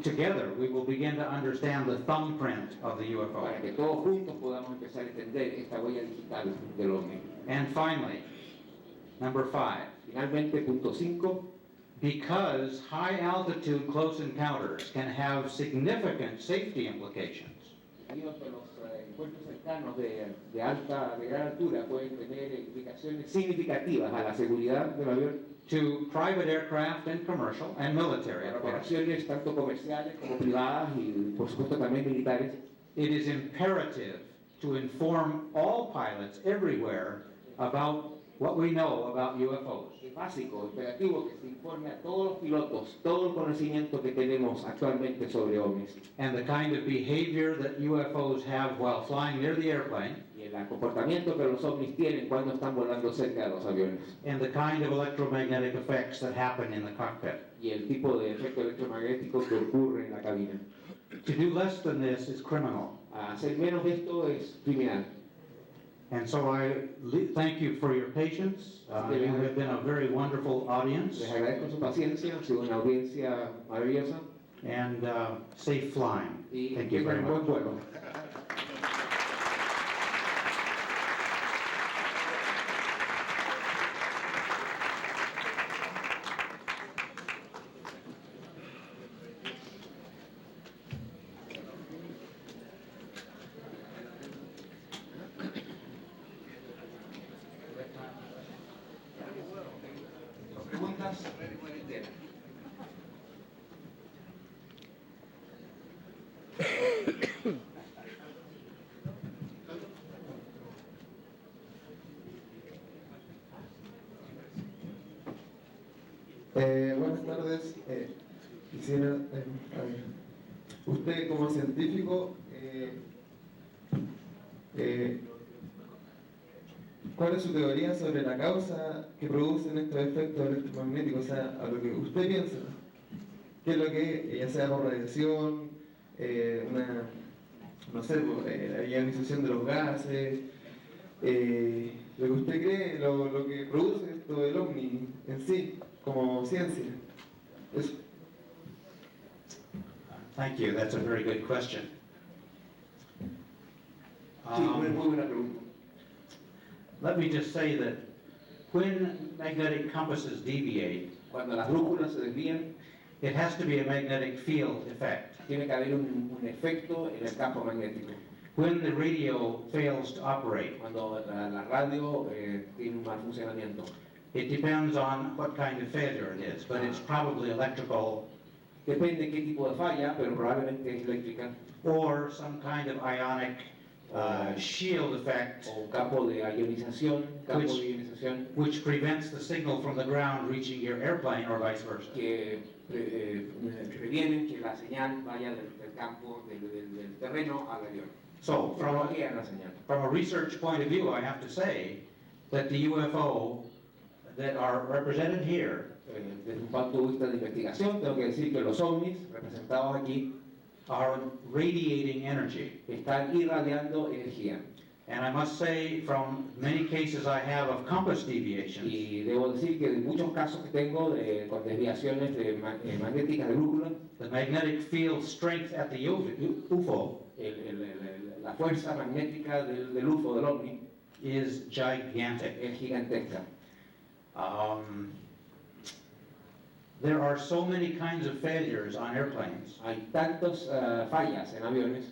together, we will begin to understand the thumbprint of the UFO. Para que todos juntos podamos empezar a entender esta huella digital del ovni. And finally, number 5, Finalmente, punto 5. because high altitude close encounters can have significant safety implications, Debido a que los encuentros cercanos de gran altura pueden tener implicaciones significativas a la seguridad del avión, to private aircraft and commercial and military para aircraft, operaciones tanto comerciales como privadas y por supuesto también militares, it is imperative to inform all pilots everywhere about what we know about UFOs. Es básico, imperativo que se informe a todos los pilotos todo el conocimiento que tenemos actualmente sobre ovnis And the kind of behavior that UFOs have while flying near the airplane, y el comportamiento que los ovnis tienen cuando están volando cerca de los aviones and the kind of electromagnetic effects that happen in the cockpit. y el tipo de efecto electromagnético que ocurre en la cabina. To do less than this is criminal. Hacer menos de esto es criminal. And so I thank you for your patience. You have been a very wonderful audience. Les agradezco su paciencia, ha sido una audiencia maravillosa And safe flying. y Thank you very tengan buen much. vuelo. Preguntas. Buenas tardes. Quisiera, a ver, usted como científico, ¿cuál es su teoría sobre la causa que producen estos efectos electromagnéticos? O sea, a lo que usted piensa, ¿qué es lo que, ya sea por radiación, no sé, la ionización de los gases, lo que usted cree, lo que produce esto del ovni en sí, como ciencia? Eso. Thank you. That's a very good question. Sí, muy buena pregunta. Let me just say that when magnetic compasses deviate, Cuando las brújulas se desvían, it has to be a magnetic field effect. tiene que haber un efecto en el campo magnético. When the radio fails to operate, Cuando la radio tiene un mal funcionamiento. it depends on what kind of failure it is, but it's probably electrical Depende qué tipo de falla, pero probablemente es eléctrica or some kind of ionic shield effect, o un campo de ionización, which prevents the signal from the ground reaching your airplane or vice versa. que previenen que la señal vaya del campo, del terreno al avión. So, from a, Bloquean la señal. from a research point of view, I have to say that the UFO that are represented here Desde un punto de vista de investigación, tengo que decir que los ovnis representados aquí are radiating energy. están irradiando energía. And I must say, from many cases I have of compass deviations, Y debo decir que de muchos casos que tengo con desviaciones magnéticas de brújula, the magnetic field strength at the UFO la fuerza magnética del UFO, del ovni, is gigantic. es gigantesca. There are so many kinds of failures on airplanes Hay tantas fallas en aviones,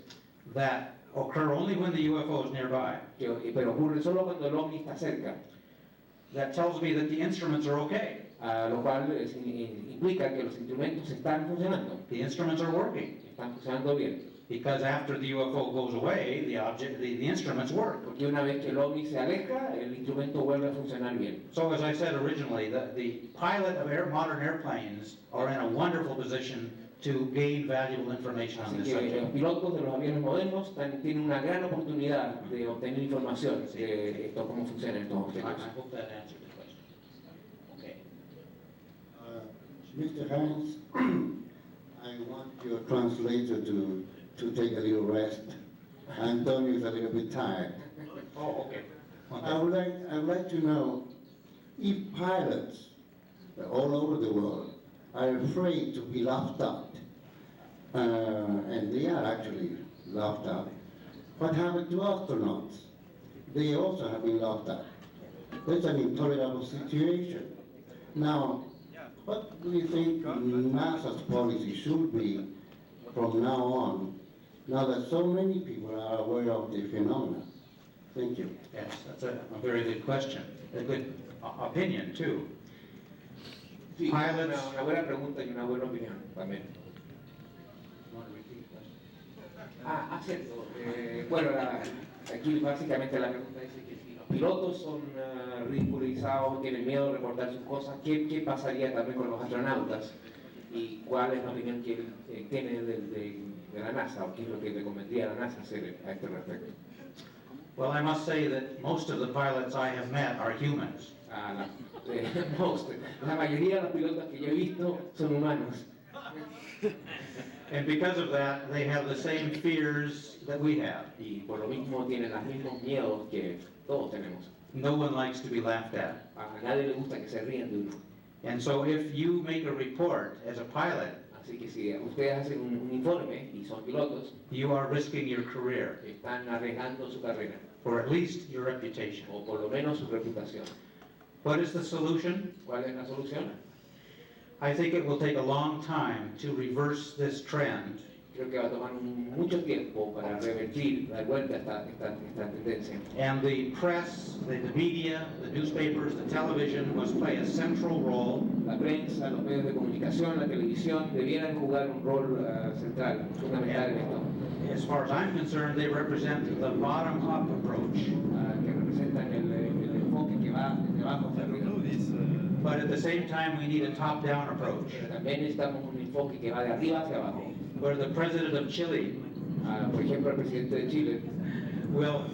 that occur only when the UFO is nearby. Pero ocurre solo cuando el ovni está cerca, That tells me that the instruments are okay. lo cual implica que los instrumentos están funcionando, The instruments are working. están funcionando bien. Because after the UFO goes away, the instruments work. Porque una vez que el ovni se aleja, el instrumento vuelve a funcionar bien. So as I said originally, the pilot of modern airplanes are in a wonderful position to gain valuable information on Así this que los subject. pilotos de los aviones modernos tienen una gran oportunidad de obtener información de cómo funcionan estos I objetos. hope that answered the question. Okay. Mr. Haines, I want your translator to take a little rest. Antonio is a little bit tired. Oh, okay. I would like to know if pilots all over the world are afraid to be laughed at, and they are actually laughed at. What happened to astronauts? They also have been laughed at. That's an intolerable situation. Now, what do you think NASA's policy should be from now on, now that so many people are aware of the phenomena? Thank you. Yes, that's a very good question. A good opinion, too. Sí, Pilots. una buena pregunta y una buena opinión también. You want to repeat the question? Cierto. Bueno, Aquí básicamente la pregunta dice que si los pilotos son ridiculizados, tienen miedo de reportar sus cosas, ¿qué pasaría también con los astronautas? ¿Y cuál es la opinión que él tiene de la NASA, o qué es lo que le convendría a la NASA hacer a este respecto? Well, I must say that most of the pilots I have met are humans. La mayoría de los pilotos que yo he visto son humanos. And because of that, they have the same fears that we have. Y por lo mismo tienen los mismos miedos que todos tenemos. No one likes to be laughed at. A nadie le gusta que se rían de uno. And so if you make a report as a pilot, Así que si ustedes hacen un informe y son pilotos, you are risking your career, están arriesgando su carrera, or at least your reputation. o por lo menos su reputación. What is the solution? ¿Cuál es la solución? I think it will take a long time to reverse this trend. Creo que va a tomar mucho tiempo para revertir, dar vuelta a esta tendencia. And the press, the media, the newspapers, the television must play a central role La prensa, los medios de comunicación, la televisión debieran jugar un rol central, fundamental en esto, As far as I'm concerned, they represent the bottom-up approach. que representan el enfoque que va desde abajo hacia arriba. But at the same time, we need a top-down approach, Pero también necesitamos un enfoque que va de arriba hacia abajo. where the president of Chile Por ejemplo, el presidente de Chile, will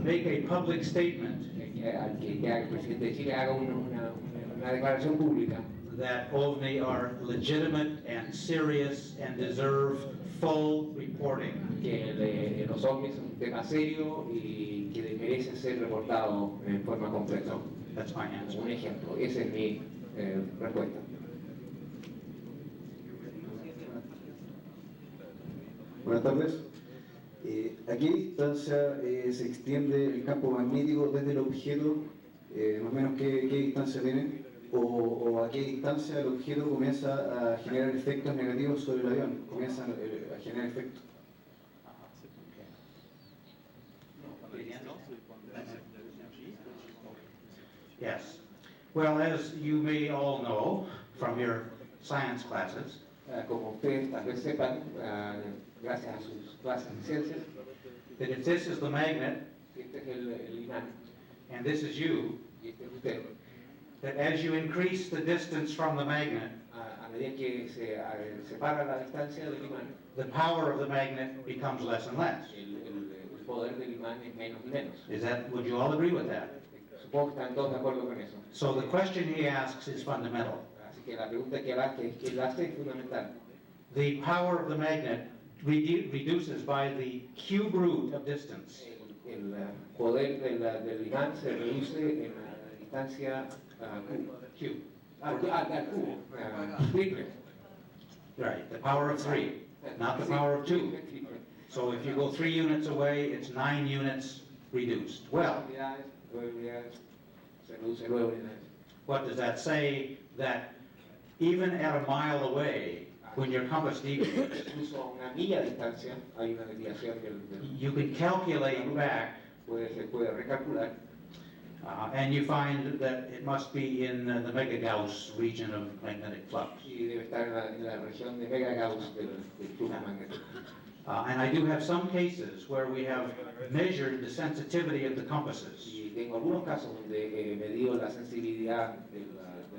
make a public statement que el presidente de Chile haga una declaración pública that OVNI are legitimate and serious and deserve full reporting. que los ovnis son un tema serio y que merece ser reportado en forma completa. That's my answer. Un ejemplo, esa es mi respuesta. Buenas tardes. ¿A qué distancia se extiende el campo magnético desde el objeto? Más o menos, ¿qué distancia tiene? ¿O a qué distancia el objeto comienza a generar efectos negativos sobre el avión? Comienza a generar efectos. Yes. Well, as you may all know from your science classes, Como ustedes tal vez sepan, gracias a sus clases de ciencias, that if this is the magnet este es el imán and this is you, y este es usted. that as you increase the distance from the magnet, A medida que se separa la distancia del imán, the power of the magnet becomes less and less. el poder del imán es menos y menos. Would you all agree with that? Supongo que están todos de acuerdo con eso. So the question he asks is fundamental. Así que la pregunta que él hace es fundamental. The power of the magnet reduces by the cube root of distance. El poder del imán se reduce en la distancia Cube. al cubo, triple. Right, the power of 3, not the power of 2. So if you go 3 units away, it's 9 units reduced. Well, Se reduce 9 unidades. what does that say? That even at a mile away, when your compass deviates, Incluso a una milla de distancia hay una desviación you can calculate back, se puede recalcular and you find that it must be in the megagauss region of magnetic flux. y debe estar en la región de megagauss del flujo magnético. And I do have some cases where we have measured the sensitivity of the compasses. Y tengo algunos casos donde he medido la sensibilidad de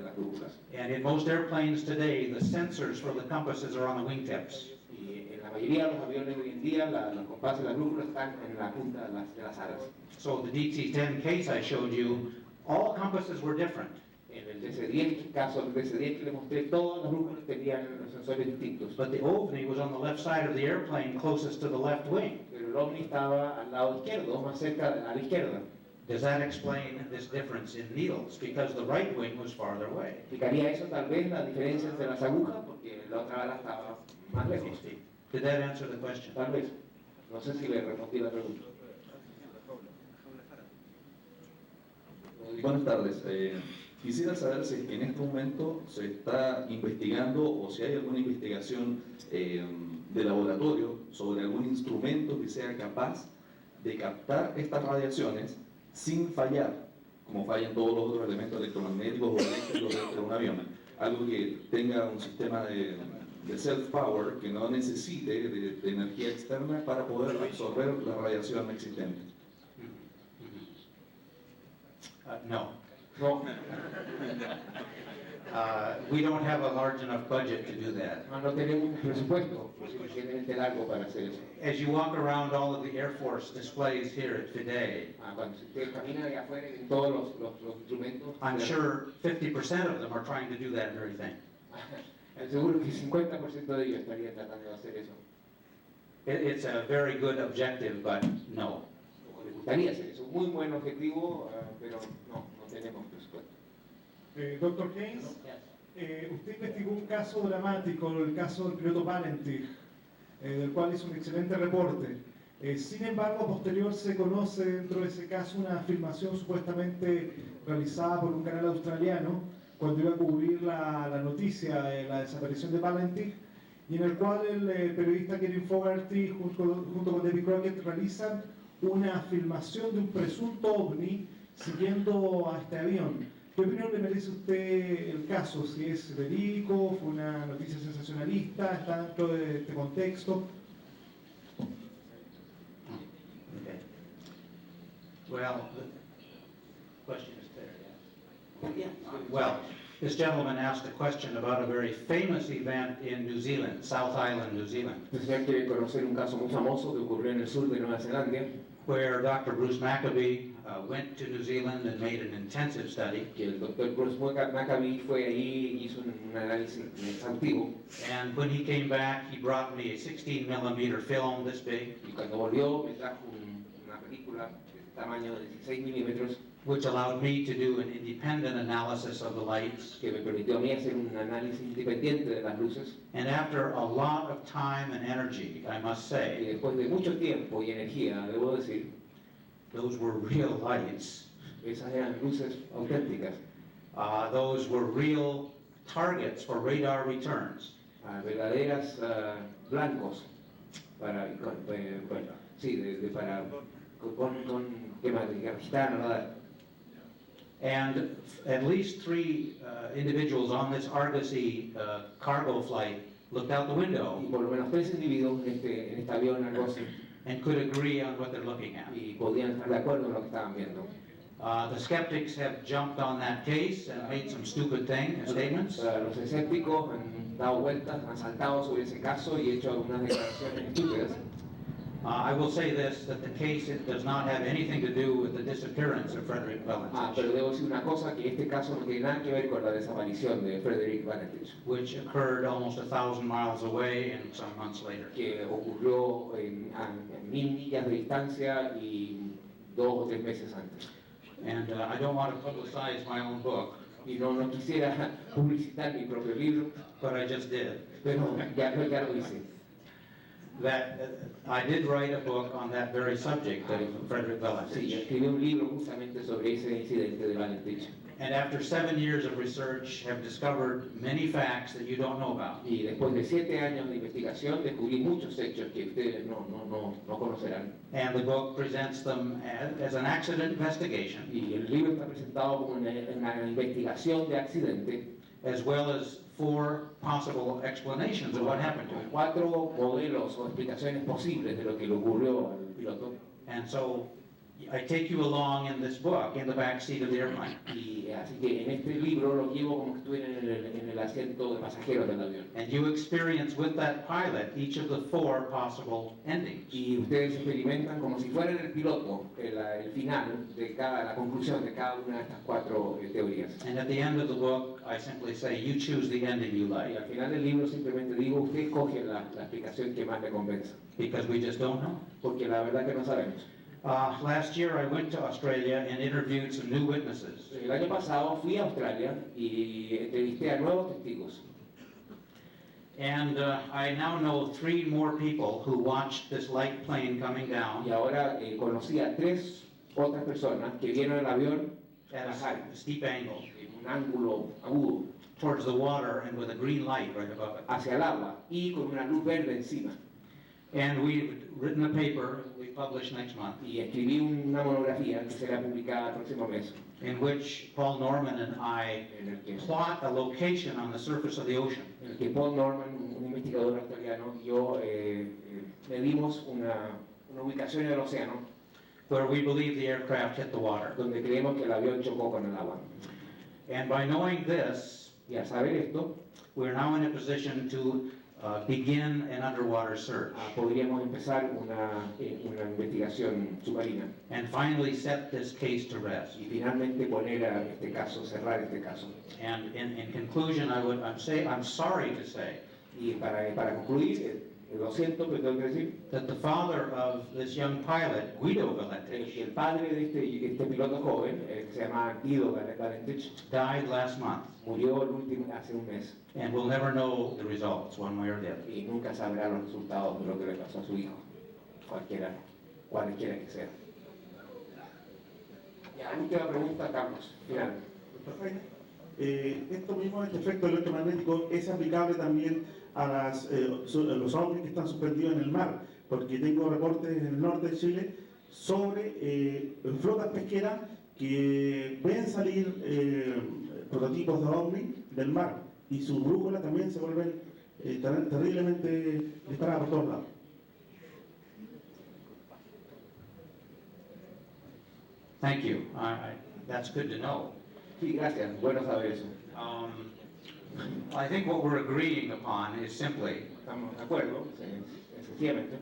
las brújulas. And in most airplanes today, the sensors for the compasses are on the wingtips. Y en la mayoría de los aviones de hoy en día, los compases de las brújulas están en la punta de las alas. So the DC-10 case I showed you, all compasses were different. En el DC-10, caso del DC-10 que le mostré, todas las brújulas tenían los sensores distintos. But the OVNI was on the left side of the airplane closest to the left wing. Pero el ovni estaba al lado izquierdo, más cerca a la izquierda. Does that explain this difference in needles? Because the right wing was farther away. Explicaría eso tal vez la diferencia entre las agujas, porque la otra ala estaba más lejos. Did that answer the question? Tal vez. No sé si le respondí la pregunta. Buenas tardes. Quisiera saber si es que en este momento se está investigando o si hay alguna investigación de laboratorio sobre algún instrumento que sea capaz de captar estas radiaciones sin fallar, como fallan todos los otros elementos electromagnéticos o eléctricos dentro de un avión. Algo que tenga un sistema de self-power que no necesite de energía externa para poder absorber la radiación existente. No. No, We don't have a large enough budget to do that. no tenemos un presupuesto suficientemente largo para hacer eso. As you walk around all of the Air Force displays here at FIDAE, Cuando usted camina allá afuera en todos los instrumentos, I'm sure 50% of them are trying to do that very thing. seguro que 50% de ellos estarían tratando de hacer eso. It's a very good objective, but no. O les gustaría hacer eso. Muy buen objetivo, pero no tenemos presupuesto. Dr. Haines, usted investigó un caso dramático, el caso del piloto Valentich, del cual hizo un excelente reporte. Sin embargo, posterior se conoce dentro de ese caso una filmación supuestamente realizada por un canal australiano cuando iba a cubrir la noticia de la desaparición de Valentich, y en el cual el periodista Kevin Fogarty junto con David Crockett realizan una filmación de un presunto ovni siguiendo a este avión. ¿Qué opinión le merece a usted el caso? Si es verídico, fue una noticia sensacionalista, está dentro de este contexto. Okay. Well, the question is there, yeah. Well, this gentleman asked a question about a very famous event in New Zealand, South Island, New Zealand, Este señor quiere conocer un caso muy famoso que ocurrió en el sur de Nueva Zelanda, where Dr. Bruce Maccabee went to New Zealand and made an intensive study. que el doctor Bruce Maccabee fue ahí y hizo un análisis exhaustivo, And when he came back, he brought me a 16mm film this big, y cuando volvió me trajo una película de tamaño de 16 milímetros which allowed me to do an independent analysis of the lights. que me permitió a mí hacer un análisis independiente de las luces, And after a lot of time and energy, I must y say, después de mucho tiempo y energía, debo decir, those were real lights. esas eran luces auténticas, Those were real targets for radar returns. verdaderas blancos para, sí, ¿qué más? Que registraron radar. And at least 3 individuals on this Argosy cargo flight looked out the window Y por lo menos 3 individuos en este avión Argosy and could agree on what they're looking at. y podían estar de acuerdo en lo que estaban viendo. The skeptics have jumped on that case and made some stupid statements. Los escépticos han dado vueltas, han saltado sobre ese caso y hecho algunas declaraciones estúpidas. I will say this, that the case does not have anything to do with the disappearance of Frederick Pero Valentich, debo decir una cosa, que este caso no tiene nada que ver con la desaparición de Frederick Valentich, which occurred almost 1,000 miles away and some months later. que ocurrió a 1000 millas de distancia y 2 o 3 meses antes. And I don't want to publicize my own book, Y no quisiera publicitar mi propio libro, but I just did. pero ya lo hice. I did write a book on that very subject of Frederick Sí, Valentich. escribí un libro justamente sobre ese incidente de Valentich. And after 7 years of research, have discovered many facts that you don't know about. Y después de 7 años de investigación descubrí muchos hechos que ustedes no conocerán. And the book presents them as an accident investigation, Y el libro está presentado como una investigación de accidente, as well as 4 possible explanations of what happened to him. 4 modelos o explicaciones posibles de lo que le ocurrió al piloto. And so I take you along in this book in the back seat of the airplane. Y así que en este libro lo llevo como que estuviera en el asiento de pasajeros del avión. And you experience with that pilot each of the 4 possible endings. Y ustedes experimentan como si fueran el piloto, el final de la conclusión de cada una de estas 4 teorías. And at the end of the book, I simply say, you choose the ending you Y like, al final del libro simplemente digo, usted escoge la explicación que más le convenza, because we just don't know. porque la verdad que no sabemos. Last year, I went to Australia and interviewed some new witnesses. El año pasado fui a Australia y entrevisté a nuevos testigos. And I now know 3 more people who watched this light plane coming Y down ahora conocí a 3 otras personas que vieron el avión at bajar a steep angle en un ángulo agudo towards the water and with a green light right above it. hacia el agua y con una luz verde encima. And we've written a paper we publish next month Y escribí una monografía que será publicada el próximo mes, in which Paul Norman and I en el que, plot a location on the surface of the ocean. Paul Norman, un investigador australiano, y yo medimos una ubicación en el océano where we believe the aircraft hit the water. donde creemos que el avión chocó con el agua. And by knowing this, Y al saber esto, we're now in a position to begin an underwater search podríamos empezar una investigación submarina and finally set this case to rest. y finalmente poner a este caso, cerrar este caso. And in conclusion, I'm sorry to say Y para concluir, lo siento, pero tengo que decir, that the father of this young pilot, Guido Valentich, el padre de este piloto joven, que se llama Guido Valentich, died last month, murió hace un mes and we'll never know the results one way or the other. y nunca sabrá los resultados de lo que le pasó a su hijo, cualquiera que sea. Ya, última pregunta, Carlos, final. Esto mismo, este efecto electromagnético, es aplicable también a los ovnis que están suspendidos en el mar, porque tengo reportes en el norte de Chile sobre flotas pesqueras que ven salir prototipos de ovnis del mar y sus brújulas también se vuelven terriblemente disparadas por todos lados. Thank you. That's good to know. Sí, gracias, bueno saber eso. I think what we're agreeing upon is simply Estamos de acuerdo, sencillamente,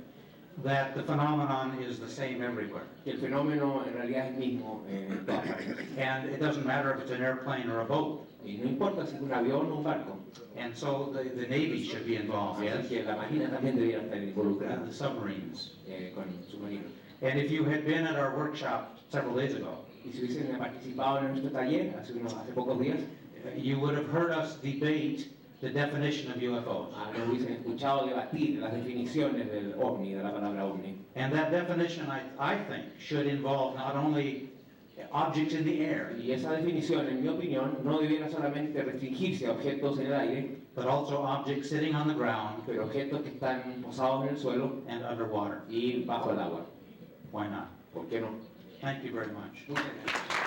that the phenomenon is the same everywhere. que el fenómeno en realidad es el mismo en todas partes. And it doesn't matter if it's an airplane or a boat. Y no importa si es un avión o un barco. And so the Navy should be involved, Así yes, que la Marina también debiera estar and involucrada the submarines. con submarinos. And if you had been at our workshop several days ago, Y si hubiesen participado en nuestro taller hace pocos días, you would have heard us debate the definition of UFOs. nos hubiesen escuchado debatir las definiciones del ovni, de la palabra ovni. And that definition, I think, should involve not only objects in the air, Y esa definición, en mi opinión, no debiera solamente restringirse a objetos en el aire, but also objects sitting on the ground pero objetos que están posados en el suelo and underwater. y bajo el agua. Why not? ¿Por qué no? Thank you very much. Muchas gracias.